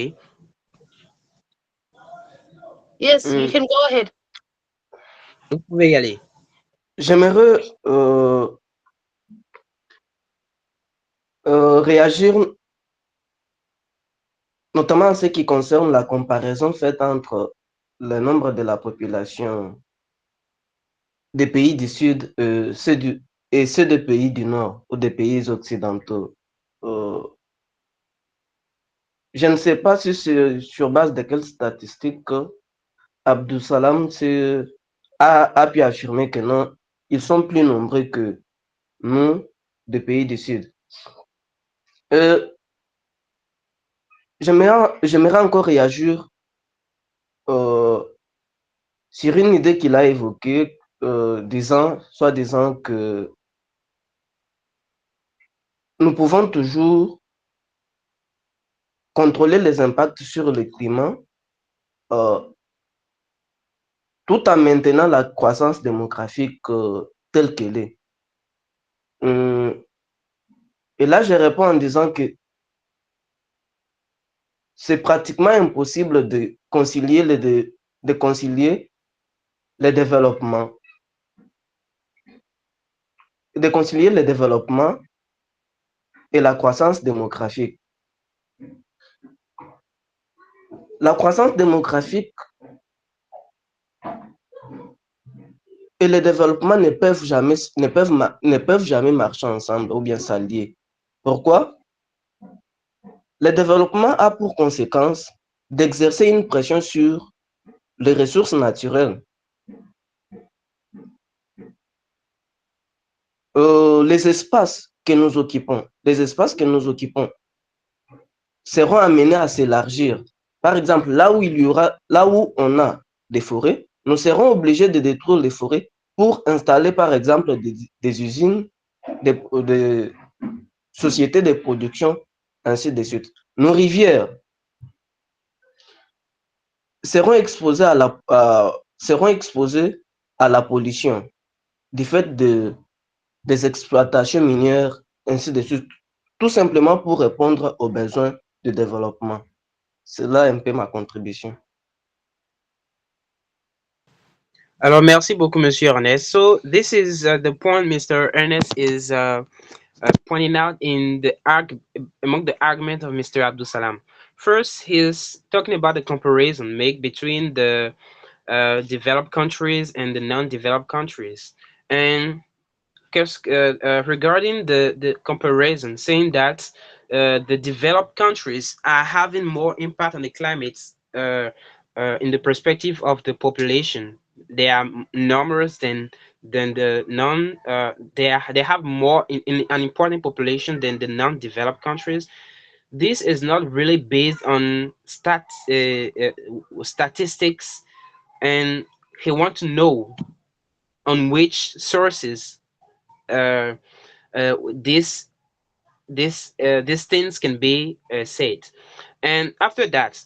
Yes, you can go ahead. Vous pouvez y aller. J'aimerais réagir notamment en ce qui concerne la comparaison faite entre le nombre de la population des pays du Sud et ceux des pays du Nord ou des pays occidentaux. Je ne sais pas si c'est sur base de quelles statistiques Abdou Salam a pu affirmer que non, ils sont plus nombreux que nous, des pays du Sud. J'aimerais encore réagir sur une idée qu'il a évoquée, soi-disant que nous pouvons toujours contrôler les impacts sur le climat tout en maintenant la croissance démographique telle qu'elle est. Et là, je réponds en disant que c'est pratiquement impossible de concilier les développements. De concilier le développement et la croissance démographique. La croissance démographique et le développement ne peuvent jamais marcher ensemble ou bien s'allier. Pourquoi? Le développement a pour conséquence d'exercer une pression sur les ressources naturelles. Les espaces que nous occupons seront amenés à s'élargir. Par exemple, là où on a des forêts, nous serons obligés de détruire les forêts pour installer, par exemple, des usines, des sociétés de production, ainsi de suite. Nos rivières seront exposées à la pollution du fait des exploitations minières, ainsi de suite, tout simplement pour répondre aux besoins de développement. C'est là un peu ma contribution. Alors, merci beaucoup, Monsieur Ernest. So, this is the point Mr. Ernest is pointing out among the argument of Mr. Abdul Salam. First, he's talking about the comparison made between the developed countries and the non-developed countries. And regarding the comparison, saying that the developed countries are having more impact on the climate in the perspective of the population. They are numerous than the non. They have more in an important population than the non-developed countries. This is not really based on statistics, and he wants to know on which sources uh, these these things can be said. And after that,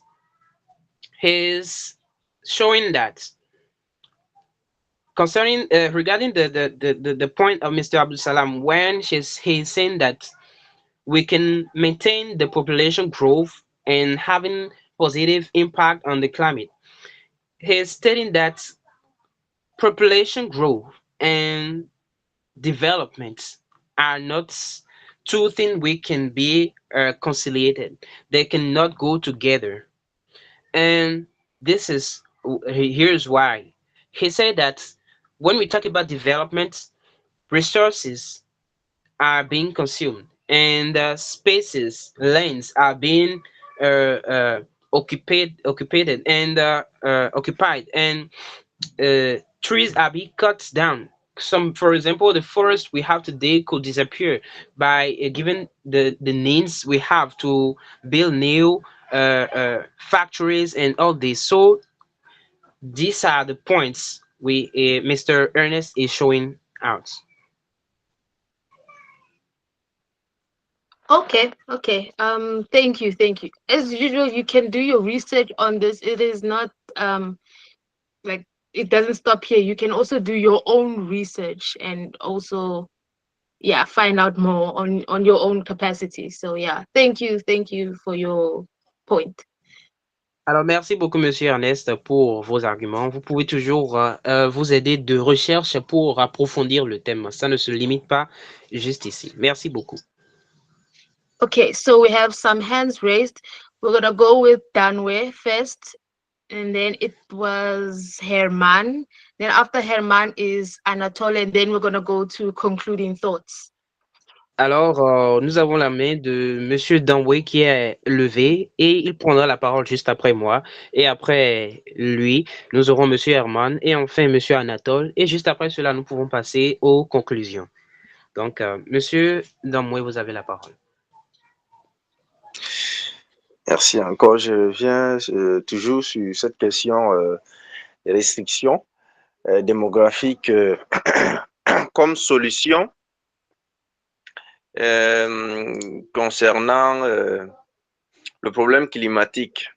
he's showing that concerning regarding the point of Mr. Abdul Salam, when he's saying that we can maintain the population growth and having positive impact on the climate. He's stating that population growth and development are not two things we can be conciliated. They cannot go together. And this is here's why. He said that when we talk about development, resources are being consumed and lands are being occupied and trees are being cut down. For example, the forest we have today could disappear by given the needs we have to build new factories and all this. So these are the points Mr. Ernest is showing out. Okay. Thank you. As usual, you can do your research on this. It is not like it doesn't stop here. You can also do your own research and also find out more on your own capacity. So thank you for your point. Alors, merci beaucoup, Monsieur Ernest, pour vos arguments. Vous pouvez toujours vous aider de recherche pour approfondir le thème. Ça ne se limite pas juste ici. Merci beaucoup. Okay, so we have some hands raised. We're gonna go with Danwe first, and then it was Herman. Then after Herman is Anatole, and then we're gonna go to concluding thoughts. Alors, nous avons la main de Monsieur Danway qui est levé et il prendra la parole juste après moi. Et après lui, nous aurons Monsieur Herman et enfin Monsieur Anatole. Et juste après cela, nous pouvons passer aux conclusions. Donc, Monsieur Danway, vous avez la parole. Merci encore. Je viens toujours sur cette question des restrictions démographiques comme solution concernant le problème climatique.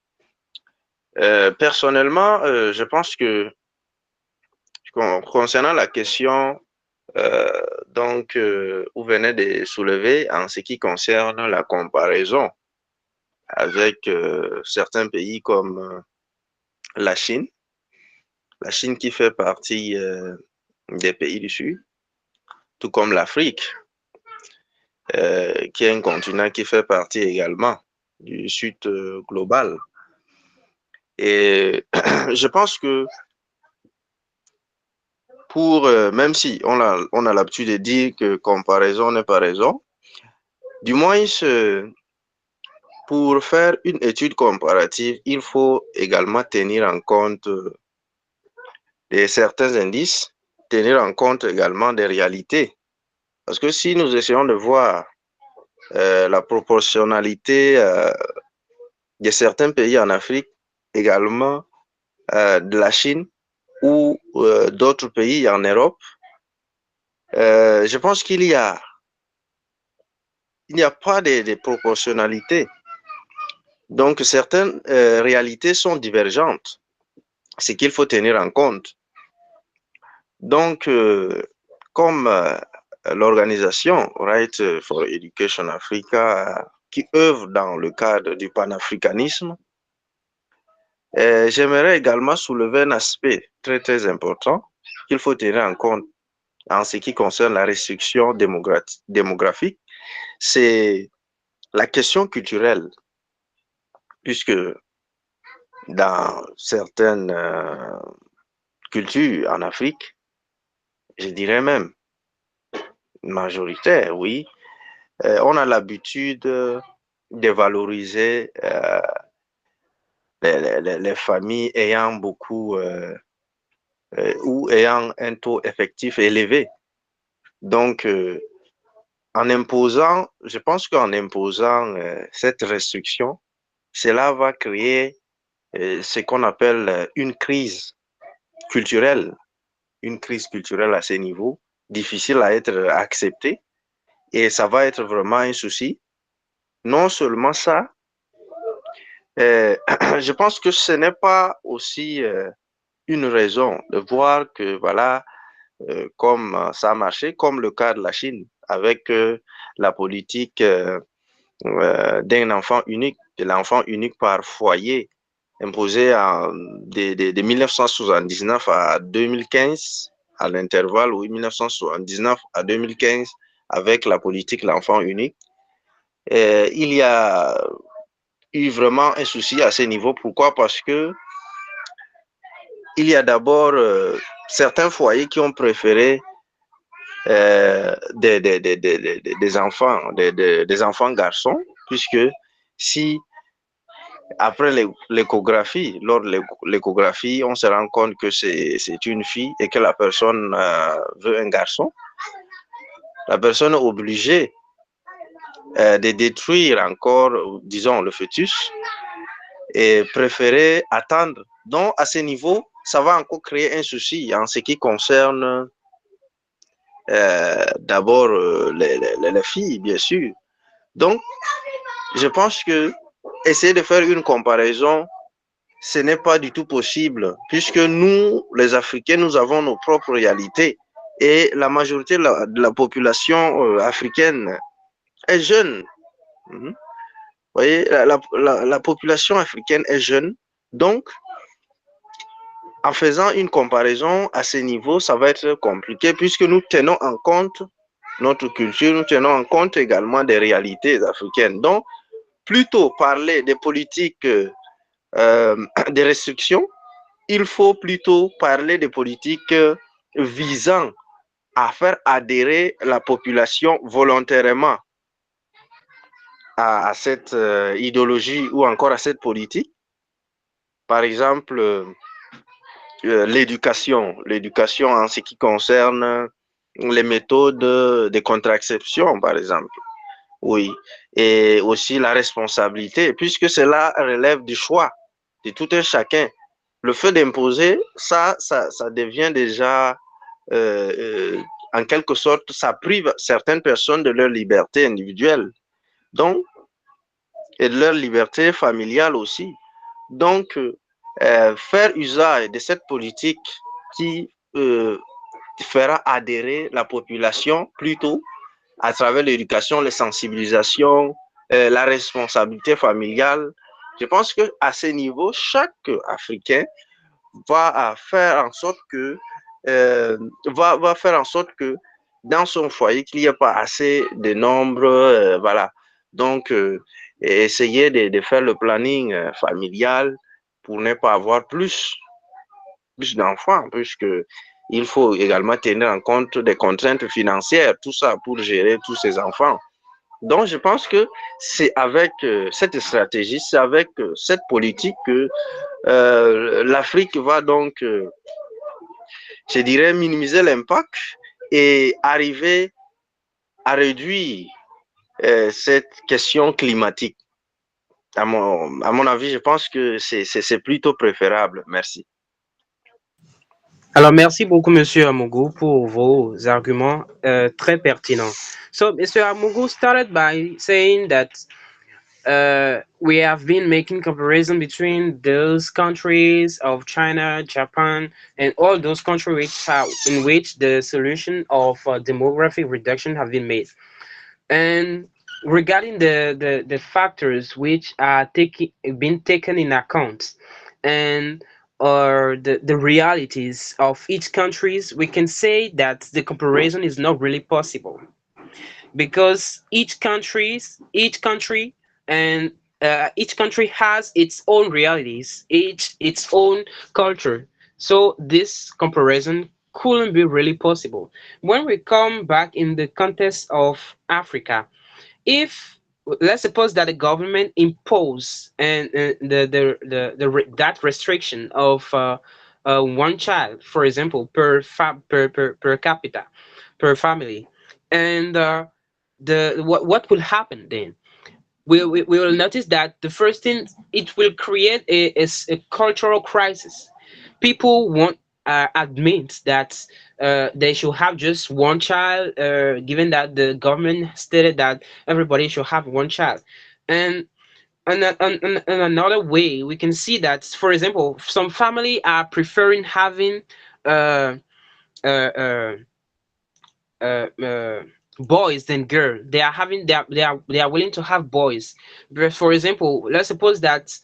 Personnellement, je pense que concernant la question où venait de soulever en ce qui concerne la comparaison avec certains pays comme la Chine qui fait partie des pays du Sud, tout comme l'Afrique, qui est un continent qui fait partie également du Sud global. Et je pense que même si on a l'habitude de dire que comparaison n'est pas raison, du moins pour faire une étude comparative, il faut également tenir en compte de certains indices, tenir en compte également des réalités. Parce que si nous essayons de voir la proportionnalité de certains pays en Afrique, également de la Chine ou d'autres pays en Europe, je pense qu'il n'y a pas de proportionnalité. Donc, certaines réalités sont divergentes, ce qu'il faut tenir en compte. Donc, comme l'organisation Right for Education Africa, qui œuvre dans le cadre du panafricanisme, j'aimerais également soulever un aspect très, très important qu'il faut tenir en compte en ce qui concerne la restriction démographique, c'est la question culturelle, puisque dans certaines cultures en Afrique, je dirais même majoritaire, oui, on a l'habitude de valoriser les familles ayant beaucoup ou ayant un taux effectif élevé. Donc, je pense qu'en imposant cette restriction, cela va créer ce qu'on appelle une crise culturelle à ce niveau, difficile à être acceptée, et ça va être vraiment un souci. Non seulement ça, je pense que ce n'est pas aussi une raison de voir que, voilà, comme ça a marché, comme le cas de la Chine, avec la politique d'un enfant unique, de l'enfant unique par foyer, imposée de 1979 à 2015, à l'intervalle, oui, 1979 à 2015, avec la politique l'enfant unique. Il y a eu vraiment un souci à ce niveau. Pourquoi? Parce que il y a d'abord certains foyers qui ont préféré des enfants garçons, puisque si après l'échographie, lors de l'échographie, on se rend compte que c'est une fille et que la personne veut un garçon, la personne est obligée de détruire encore, disons, le fœtus et préférer attendre. Donc, à ce niveau, ça va encore créer un souci en ce qui concerne d'abord les filles, bien sûr. Donc, je pense que essayer de faire une comparaison, ce n'est pas du tout possible, puisque nous, les Africains, nous avons nos propres réalités. Et la majorité de la population africaine est jeune. Vous voyez, la population africaine est jeune. Donc, en faisant une comparaison à ce niveau, ça va être compliqué, puisque nous tenons en compte notre culture, nous tenons en compte également des réalités africaines. Donc, plutôt parler des politiques des restrictions, il faut plutôt parler des politiques visant à faire adhérer la population volontairement à cette idéologie ou encore à cette politique. Par exemple, l'éducation en ce qui concerne les méthodes de contraception, par exemple. Oui, et aussi la responsabilité, puisque cela relève du choix de tout un chacun. Le fait d'imposer, ça devient déjà, en quelque sorte, ça prive certaines personnes de leur liberté individuelle, donc, et de leur liberté familiale aussi. Donc, faire usage de cette politique qui fera adhérer la population plutôt à travers l'éducation, les sensibilisations, la responsabilité familiale. Je pense qu'à ce niveau, chaque Africain va faire en sorte que va faire en sorte que dans son foyer qu'il n'y ait pas assez de nombre, voilà. Donc essayer de faire le planning familial pour ne pas avoir plus d'enfants, puisque il faut également tenir en compte des contraintes financières, tout ça pour gérer tous ces enfants. Donc, je pense que c'est avec cette stratégie, c'est avec cette politique que l'Afrique va donc, je dirais, minimiser l'impact et arriver à réduire cette question climatique. À mon avis, je pense que c'est plutôt préférable. Merci. Alors, merci beaucoup, Monsieur Amougou, pour vos arguments très pertinents. So, Mr. Amougou started by saying that we have been making comparison between those countries of China, Japan, and all those countries in which the solution of demographic reduction have been made. And regarding the factors which are being taken in account and or the realities of each countries, we can say that the comparison is not really possible because each country and each country has its own realities, its own culture. So this comparison couldn't be really possible. When we come back in the context of Africa, if let's suppose that the government impose and that restriction of one child, for example, per capita, per family, and the what will happen then? We will notice that the first thing, it will create a cultural crisis. People won't admit that they should have just one child, given that the government stated that everybody should have one child. And in another way, we can see that, for example, some family are preferring having uh, uh, uh, boys than girl. They are having they are willing to have boys. But for example, let's suppose that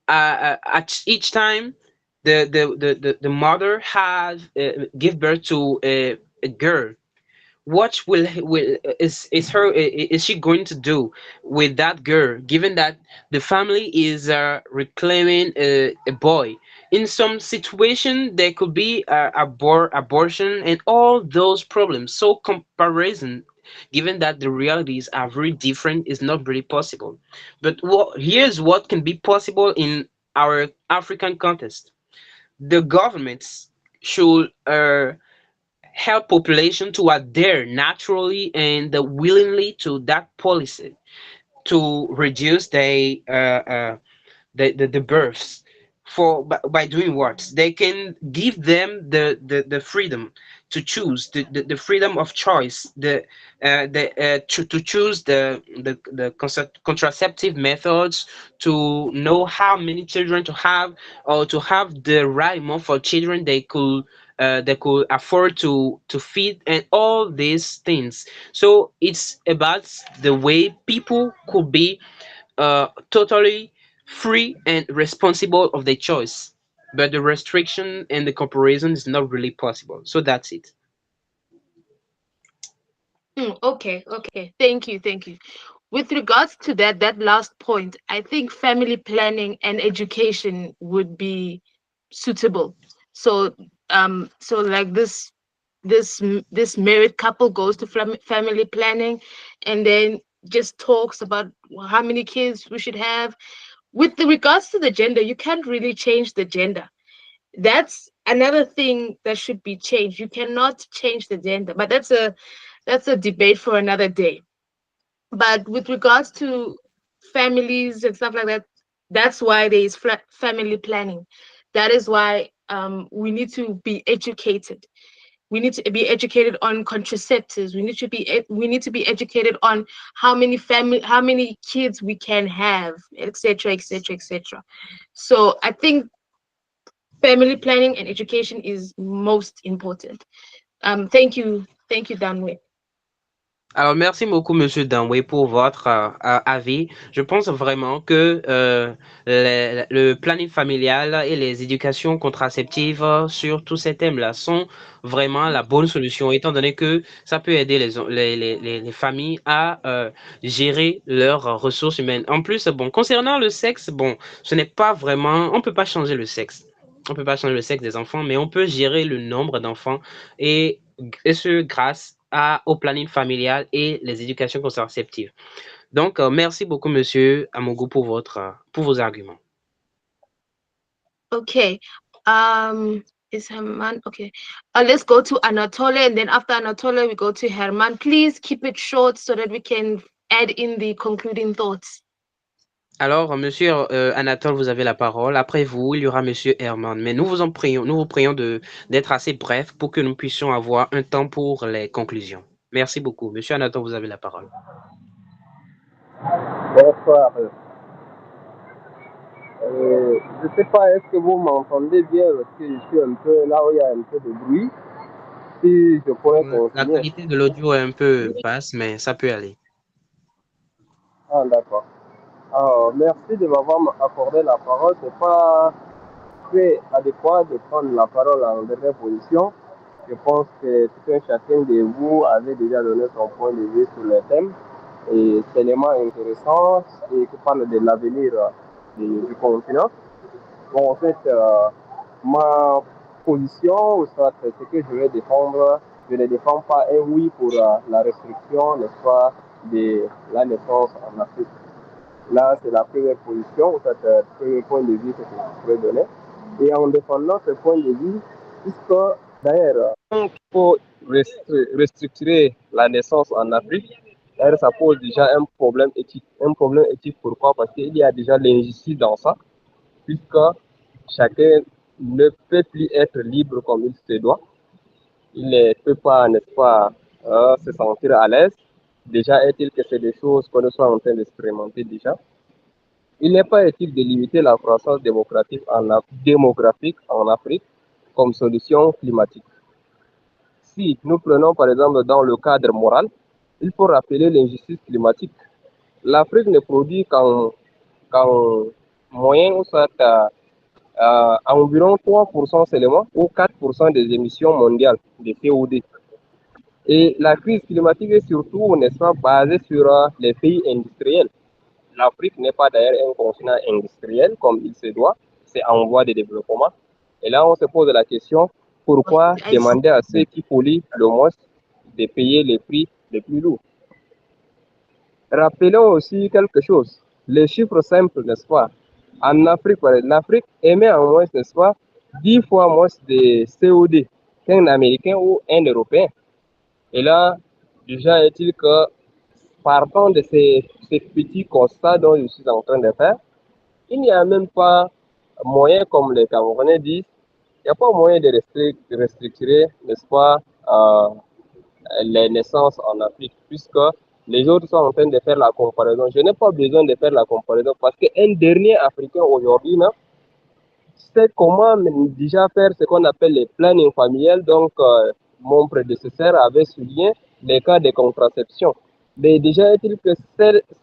at each time the mother has give birth to a girl, what will is her is she going to do with that girl, given that the family is reclaiming a boy? In some situation there could be abortion and all those problems. So comparison, given that the realities are very different, is not really possible. But here's what can be possible in our African context. The governments should help population to adhere naturally and willingly to that policy to reduce the births. By doing what they can give them the freedom to choose, the freedom of choice, to choose the contraceptive methods, to know how many children to have, or to have the right amount for children they could afford to feed, and all these things. So it's about the way people could be totally free and responsible of their choice. But the restriction and the comparison is not really possible. So that's it. Okay, okay. Thank you, thank you. with regards to that last point, I think family planning and education would be suitable. So so like this married couple goes to family planning and then just talks about how many kids we should have. With the regards to the gender, you can't really change the gender. That's another thing that should be changed. You cannot change the gender, but that's a debate for another day. But with regards to families and stuff like that, that's why there is family planning. That is why we need to be educated. We need to be educated on contraceptives. We need to be educated on how many kids we can have, etc., etc., etc. So I think family planning and education is most important. Thank you, Danwe. Alors, merci beaucoup, Monsieur Danway, pour votre avis. Je pense vraiment que le planning familial et les éducations contraceptives sur tous ces thèmes-là sont vraiment la bonne solution, étant donné que ça peut aider les familles à gérer leurs ressources humaines. En plus, bon, concernant le sexe, bon, ce n'est pas vraiment, on peut pas changer le sexe. On peut pas changer le sexe des enfants, mais on peut gérer le nombre d'enfants et ce grâce au planning familial et les éducations contraceptives. Donc, merci beaucoup, Monsieur Amogo, pour vos arguments. Okay. Is Herman okay? Let's go to Anatole, and then after Anatole, we go to Herman. Please keep it short so that we can add in the concluding thoughts. Alors, Monsieur Anatole, vous avez la parole. Après vous, il y aura Monsieur Herman. Mais nous vous prions d'être assez bref pour que nous puissions avoir un temps pour les conclusions. Merci beaucoup. Monsieur Anatole, vous avez la parole. Bonsoir. Je ne sais pas, est-ce que vous m'entendez bien parce que je suis un peu là où il y a un peu de bruit. Si je pourrais continuer. La qualité de l'audio est un peu basse, mais ça peut aller. Ah, d'accord. Alors, merci de m'avoir accordé la parole. Ce n'est pas très adéquat de prendre la parole en dernière position. Je pense que tout un chacun de vous avait déjà donné son point de vue sur le thème. Et c'est élément intéressant et qui parle de l'avenir du continent. Bon, en fait, ma position, soit ce que je vais défendre, je ne défends pas un oui pour la restriction, n'est-ce pas, de la naissance en Afrique. Là, c'est la première position, ou le premier point de vue que je pourrais donner. Et en défendant ce point de vue, puisque d'ailleurs, il faut restructurer la naissance en Afrique, d'ailleurs, ça pose déjà un problème éthique. Un problème éthique, pourquoi? Parce qu'il y a déjà l'injustice dans ça, puisque chacun ne peut plus être libre comme il se doit. Il ne peut pas, n'est-ce pas, se sentir à l'aise. Déjà, est-il que c'est des choses qu'on soit en train d'expérimenter déjà? Il n'est pas éthique de limiter la croissance démographique en Afrique comme solution climatique. Si nous prenons par exemple dans le cadre moral, il faut rappeler l'injustice climatique. L'Afrique ne produit qu'en moyenne ou soit environ 3% seulement ou 4% des émissions mondiales de CO2. Et la crise climatique est surtout, n'est-ce pas, basée sur les pays industriels. L'Afrique n'est pas d'ailleurs un continent industriel comme il se doit, c'est en voie de développement. Et là, on se pose la question, pourquoi demander à ceux qui polluent le moins de payer les prix les plus lourds? Rappelons aussi quelque chose, les chiffres simples, n'est-ce pas? En Afrique, l'Afrique émet en moins, n'est-ce pas, 10 fois moins de CO2 qu'un Américain ou un Européen. Et là, déjà est-il que, partant de ces petits constats dont je suis en train de faire, il n'y a même pas moyen, comme les Camerounais disent, il n'y a pas moyen de restructurer, n'est-ce pas, les naissances en Afrique, puisque les autres sont en train de faire la comparaison. Je n'ai pas besoin de faire la comparaison parce qu'un dernier Africain aujourd'hui sait comment déjà faire ce qu'on appelle les planning familiales. Donc, mon prédécesseur avait souligné les cas de contraception. Mais déjà, est-il que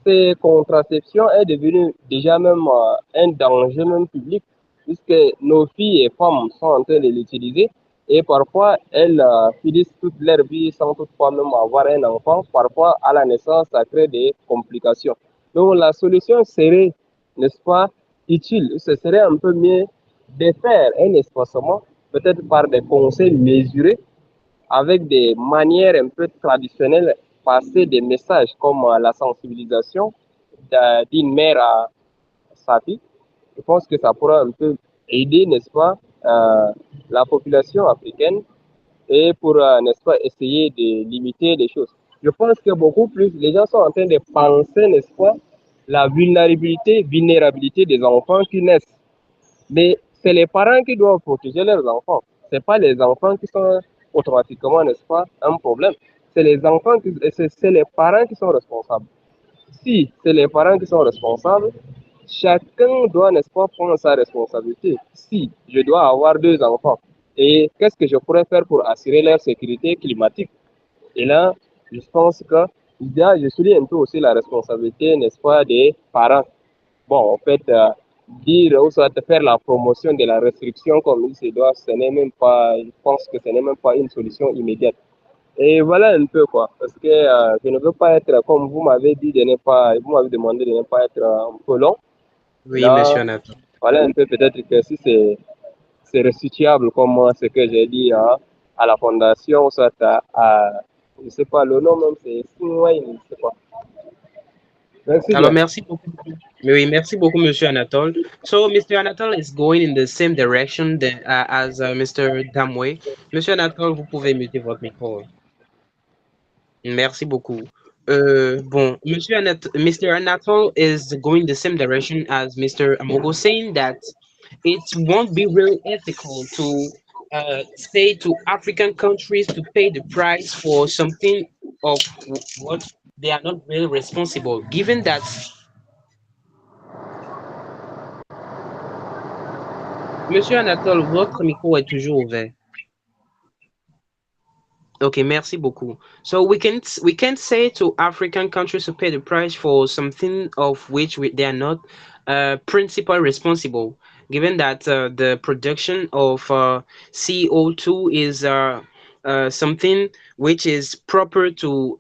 ces contraceptions est devenue déjà même un danger même public, puisque nos filles et femmes sont en train de l'utiliser et parfois elles finissent toute leur vie sans toutefois même avoir un enfant. Parfois, à la naissance, ça crée des complications. Donc, la solution serait, n'est-ce pas, utile. Ce serait un peu mieux de faire un espacement, peut-être par des conseils mesurés, avec des manières un peu traditionnelles, passer des messages comme la sensibilisation d'une mère à sa fille. Je pense que ça pourra un peu aider, n'est-ce pas, la population africaine et pour, n'est-ce pas, essayer de limiter les choses. Je pense que beaucoup plus, les gens sont en train de penser, n'est-ce pas, la vulnérabilité des enfants qui naissent. Mais c'est les parents qui doivent protéger leurs enfants. C'est pas les enfants qui sont automatiquement, n'est-ce pas, un problème. C'est les enfants c'est les parents qui sont responsables. Si c'est les parents qui sont responsables, chacun doit, n'est-ce pas, prendre sa responsabilité. Si je dois avoir 2 enfants, et qu'est-ce que je pourrais faire pour assurer leur sécurité climatique? Et là, je pense que je souligne un peu aussi la responsabilité, n'est-ce pas, des parents. Bon, en fait, dire ou soit faire la promotion de la restriction comme il se doit, ce n'est même pas, je pense que ce n'est même pas une solution immédiate. Et voilà un peu quoi, parce que je ne veux pas être, comme vous m'avez dit, vous m'avez demandé de ne pas être un peu long. Oui, Là, monsieur Anatole. voilà un peu peut-être que si c'est restituable comme ce que j'ai dit à la fondation, soit je ne sais pas, le nom même c'est Sinway, je ne sais pas. Merci Alors, bien. merci beaucoup. Oui, merci beaucoup, monsieur Anatole. So, Mr. Anatole is going in the same direction as Mr. Damwe. Monsieur Anatole, vous pouvez muter votre micro. Merci beaucoup. Bon, Mr. Anatol is going the same direction as Mr. Amogo, saying that it won't be really ethical to say to African countries to pay the price for something of what they are not really responsible, given that. Monsieur Anatole, votre micro est toujours ouvert. Okay, merci beaucoup. So we can't say to African countries to pay the price for something of which they are not principally responsible, given that the production of CO2 is something which is proper to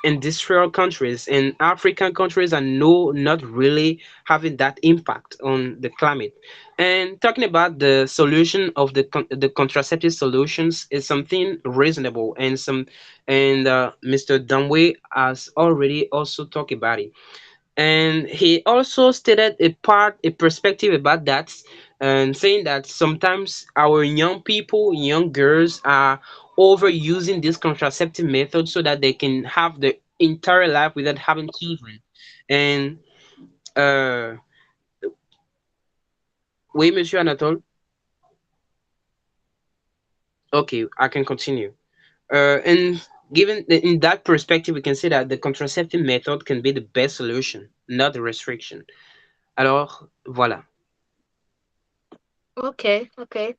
industrial countries, and African countries are not really having that impact on the climate. And talking about the solution of the contraceptive solutions is something reasonable, and Mr. Dunway has already also talked about it, and he also stated a perspective about that, and saying that sometimes our young people, young girls, are overusing this contraceptive method so that they can have the entire life without having children, and uh, oui, Monsieur Anatole. Okay, I can continue. And given in that perspective, we can say that the contraceptive method can be the best solution, not the restriction. Alors, voilà. Okay, okay.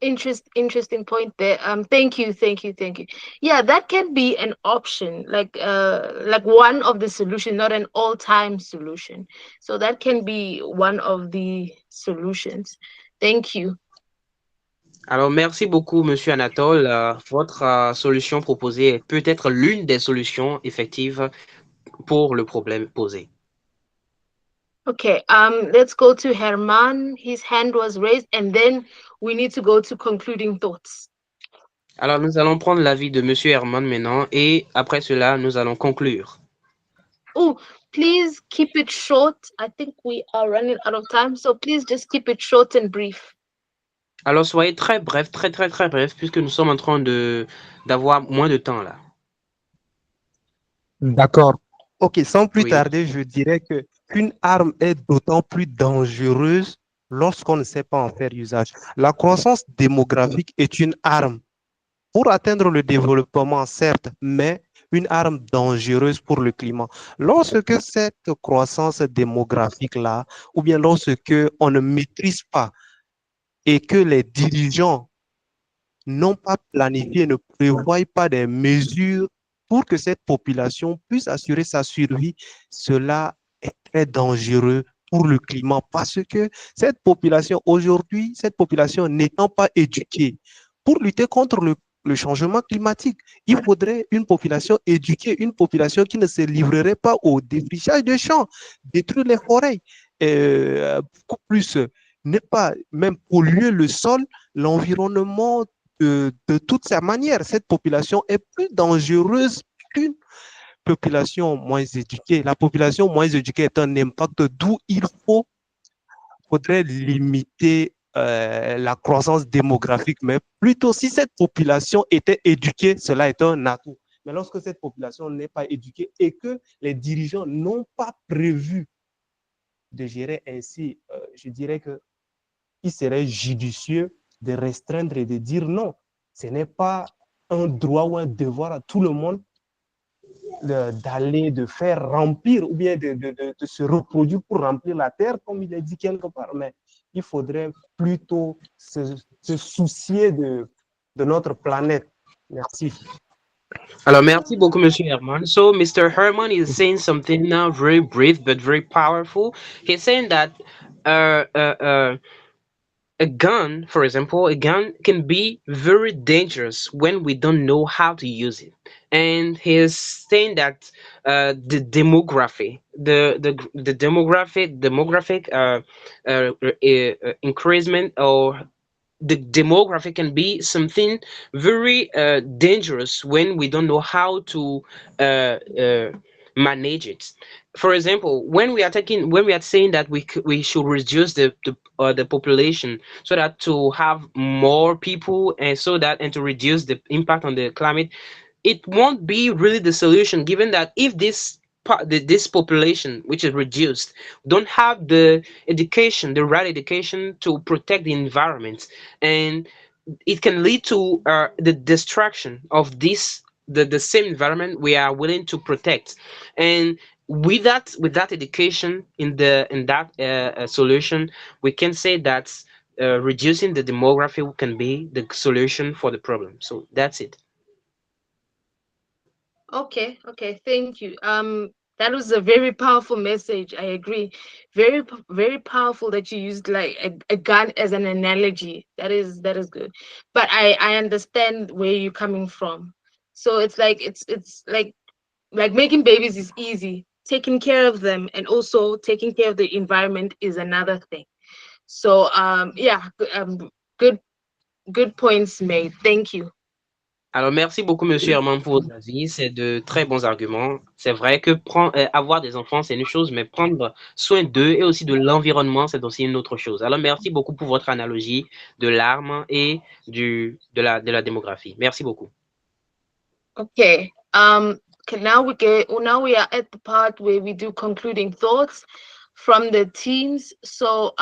Interesting point there. Thank you. Yeah, that can be an option, like one of the solution, not an all-time solution. So that can be one of the solutions. Thank you. Alors, merci beaucoup, Monsieur Anatole. Votre solution proposée est peut-être l'une des solutions effectives pour le problème posé. Okay, let's go to Herman. His hand was raised, and then we need to go to concluding thoughts. Alors, nous allons prendre l'avis de Monsieur Herman maintenant, et après cela, nous allons conclure. Oh, please keep it short. I think we are running out of time, so please just keep it short and brief. Alors, soyez très bref, très bref, puisque nous sommes en train d'avoir moins de temps là. D'accord. Ok, sans plus Oui. tarder, je dirais qu'une arme est d'autant plus dangereuse lorsqu'on ne sait pas en faire usage. La croissance démographique est une arme pour atteindre le développement, certes, mais une arme dangereuse pour le climat. Lorsque cette croissance démographique-là, ou bien lorsque on ne maîtrise pas et que les dirigeants n'ont pas planifié, ne prévoient pas des mesures pour que cette population puisse assurer sa survie, cela est très dangereux pour le climat parce que cette population, aujourd'hui, cette population n'étant pas éduquée, pour lutter contre le changement climatique. Il faudrait une population éduquée, une population qui ne se livrerait pas au défrichage des champs, détruire les forêts, beaucoup plus, ne pas même polluer le sol, l'environnement de toute sa manière. Cette population est plus dangereuse qu'une population moins éduquée. La population moins éduquée est un impact d'où il faudrait limiter la croissance démographique, mais plutôt si cette population était éduquée, cela est un atout. Mais lorsque cette population n'est pas éduquée et que les dirigeants n'ont pas prévu de gérer ainsi, je dirais qu'il serait judicieux de restreindre et de dire non, ce n'est pas un droit ou un devoir à tout le monde d'aller, de faire remplir ou bien de se reproduire pour remplir la terre, comme il est dit quelque part. Mais il faudrait plutôt se soucier de notre planète. Merci. Alors, merci beaucoup, Monsieur Herman. So, Mr. Herman is saying something now very brief but very powerful. He's saying that uh, uh, uh, a gun, for example, a gun can be very dangerous when we don't know how to use it. And he's saying that the demography, the demographic increasement or the demographic can be something very dangerous when we don't know how to uh, uh, manage it. For example, when we are saying that we should reduce the population so that to have more people and so that and to reduce the impact on the climate, it won't be really the solution, given that if this population which is reduced don't have the right education to protect the environment, and it can lead to the destruction of the same environment we are willing to protect. And with that education in that solution, we can say that reducing the demography can be the solution for the problem. So that's it. Okay, thank you. That was a very powerful message. I agree. Very, very powerful that you used like a gun as an analogy. That is good. But I understand where you're coming from. So it's like making babies is easy. Taking care of them and also taking care of the environment is another thing. So yeah, good points made. Thank you. Alors, merci beaucoup, Monsieur Herman, pour vos avis. C'est de très bons arguments. C'est vrai que avoir des enfants, c'est une chose, mais prendre soin d'eux et aussi de l'environnement, c'est aussi une autre chose. Alors, merci beaucoup pour votre analogie de l'arme et de la démographie. Merci beaucoup. Okay. Now we are at the part where we do concluding thoughts from the teams. So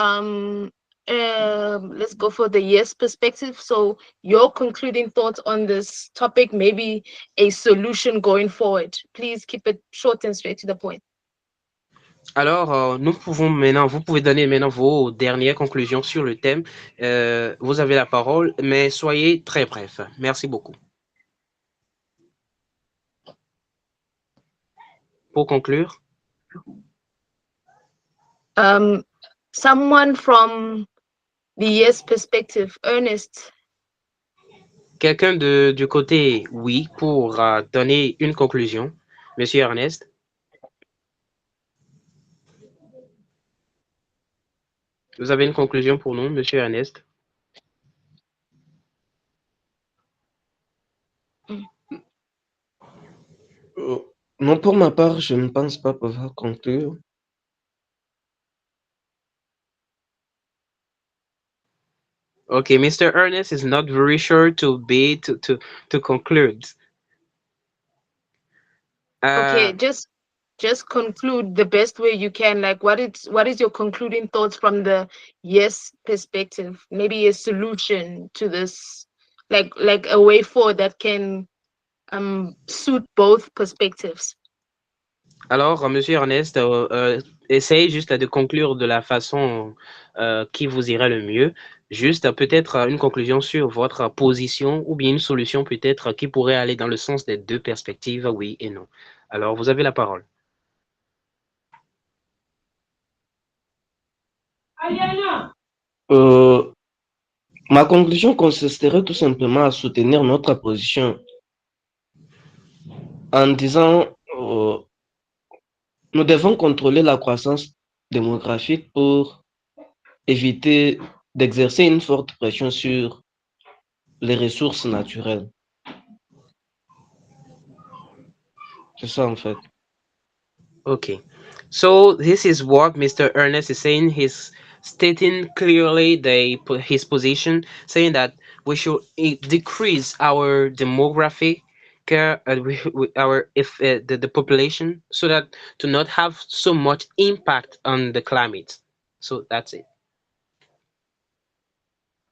let's go for the yes perspective. So your concluding thoughts on this topic, maybe a solution going forward. Please keep it short and straight to the point. Alors, vous pouvez donner maintenant vos dernières conclusions sur le thème. Vous avez la parole, mais soyez très bref. Merci beaucoup. Pour conclure. Someone from the yes perspective, Ernest. Quelqu'un du côté oui pour donner une conclusion. Monsieur Ernest. Vous avez une conclusion pour nous, Monsieur Ernest? Non, pour ma part, je ne pense pas pouvoir conclure. Okay, Mr. Ernest is not very sure to conclude. Okay, just conclude the best way you can. Like what is your concluding thoughts from the yes perspective? Maybe a solution to this, like a way forward that can suit both perspectives. Alors, Monsieur Ernest, essayez juste de conclure de la façon qui vous irait le mieux. Juste peut-être une conclusion sur votre position ou bien une solution peut-être qui pourrait aller dans le sens des deux perspectives, oui et non. Alors, vous avez la parole. Ma conclusion consisterait tout simplement à soutenir notre position en disant nous devons contrôler la croissance démographique pour éviter d'exercer une forte pression sur les ressources naturelles. C'est ça en fait. Okay. So this is what Mr. Ernest is saying. He's stating clearly his position, saying that we should decrease our demographic our if the population so that to not have so much impact on the climate. So that's it.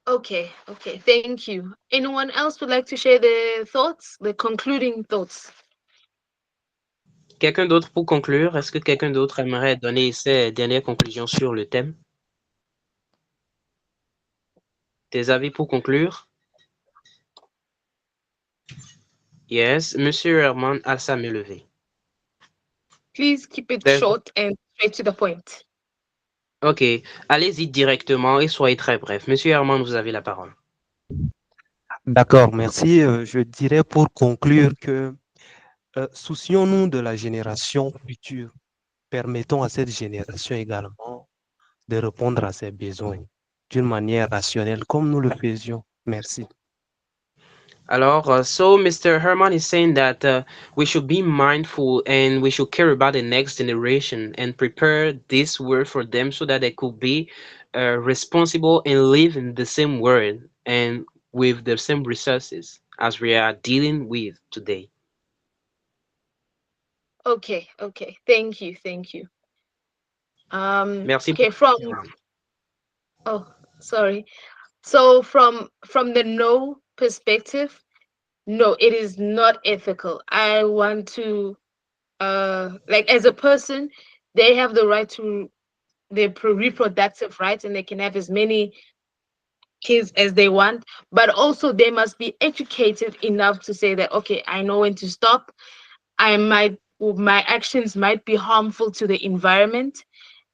Okay, okay, thank you. Anyone else would like to share their thoughts, the concluding thoughts? Quelqu'un d'autre pour conclure? Est-ce que quelqu'un d'autre aimerait donner ses dernières conclusions sur le thème? Des avis pour conclure? Yes, Monsieur Herman a sa main levée. Please keep it There's- short and straight to the point. Ok, allez-y directement et soyez très bref. Monsieur Herman, vous avez la parole. D'accord, merci. Je dirais pour conclure que soucions-nous de la génération future. Permettons à cette génération également de répondre à ses besoins d'une manière rationnelle comme nous le faisions. Merci. Alors, so Mr. Herman is saying that we should be mindful and we should care about the next generation and prepare this world for them so that they could be responsible and live in the same world and with the same resources as we are dealing with today. Okay, okay, thank you, thank you. Merci. Okay, oh, sorry. So from the no perspective, no, it is not ethical. I want to like as a person, they have the right to their reproductive rights and they can have as many kids as they want, but also they must be educated enough to say that okay, I know when to stop. My actions might be harmful to the environment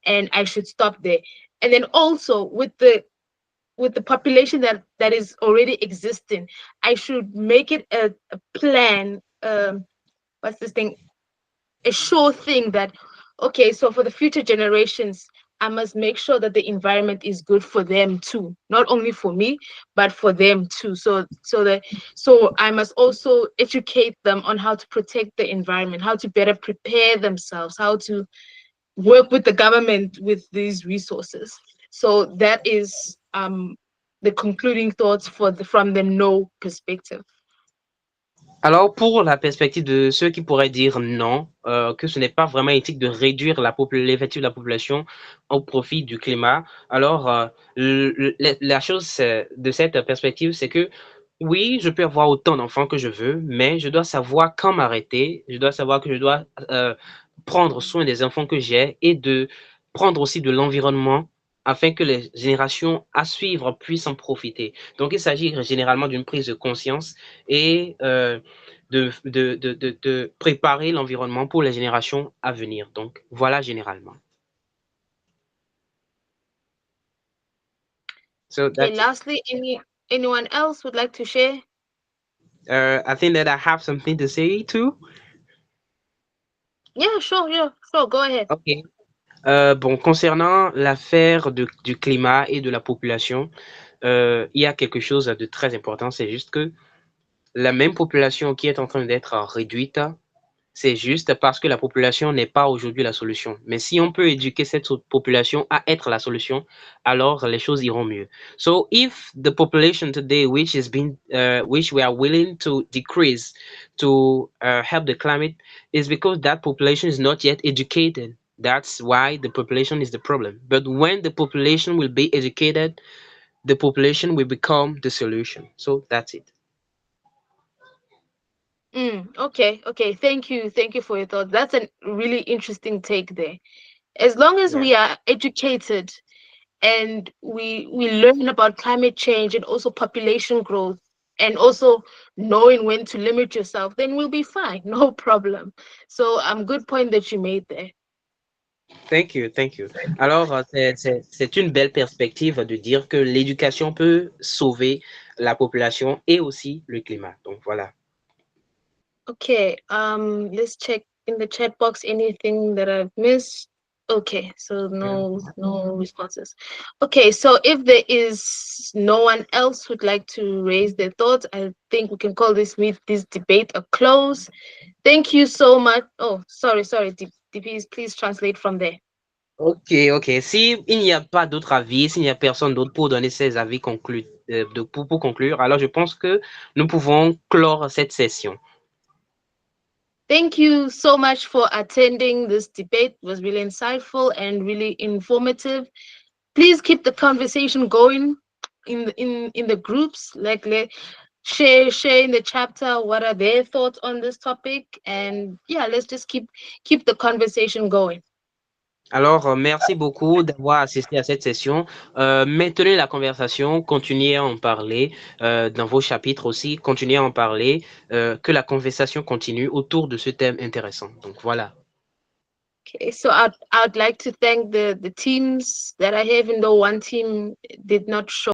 and I should stop there. And then also with the population that is already existing, I should make it a plan. What's this thing? A sure thing that okay, so for the future generations, I must make sure that the environment is good for them too, not only for me, but for them too. So I must also educate them on how to protect the environment, how to better prepare themselves, how to work with the government with these resources. So that is the concluding thoughts from the no perspective. Alors, pour la perspective de ceux qui pourraient dire non, que ce n'est pas vraiment éthique de réduire l'effectif de la population au profit du climat, alors la chose de cette perspective, c'est que oui, je peux avoir autant d'enfants que je veux, mais je dois savoir quand m'arrêter, je dois savoir que je dois prendre soin des enfants que j'ai et de prendre aussi de l'environnement afin que les générations à suivre puissent en profiter. Donc, il s'agit généralement d'une prise de conscience et de préparer l'environnement pour les générations à venir. Donc, voilà généralement. So Okay, lastly, anyone else would like to share? I think that I have something to say too. Yeah, sure, go ahead. Ok. Bon, concernant l'affaire du climat et de la population, il y a quelque chose de très important, c'est juste que la même population qui est en train d'être réduite, c'est juste parce que la population n'est pas aujourd'hui la solution. Mais si on peut éduquer cette population à être la solution, alors les choses iront mieux. So if the population today, which we are willing to decrease to help the climate, is because that population is not yet educated. That's why the population is the problem. But when the population will be educated, the population will become the solution. So that's it. Okay. Thank you for your thoughts. That's a really interesting take there. As long as we are educated and we learn about climate change and also population growth and also knowing when to limit yourself, then we'll be fine. No problem. So good point that you made there. Thank you, thank you. Alors, c'est une belle perspective de dire que l'éducation peut sauver la population et aussi le climat. Donc, voilà. Okay, let's check in the chat box anything that I've missed. Okay, so no responses. Okay, so if there is no one else who'd like to raise their thoughts, I think we can call this debate a close. Thank you so much. Oh, sorry, DP, please translate from there. Ok, ok. Si il n'y a pas d'autres avis, s'il n'y a personne d'autre pour donner ses avis pour conclure, alors je pense que nous pouvons clore cette session. Thank you so much for attending this debate. It was really insightful and really informative. Please keep the conversation going in the groups. Like, share in the chapter what are their thoughts on this topic, and yeah, let's just keep the conversation going. Alors, merci beaucoup d'avoir assisté à cette session. Maintenez la conversation, continuez à en parler dans vos chapitres aussi, continuez à en parler, que la conversation continue autour de ce thème intéressant. Donc, voilà. Okay, so I'd like to thank the teams that I have, even though one team did not show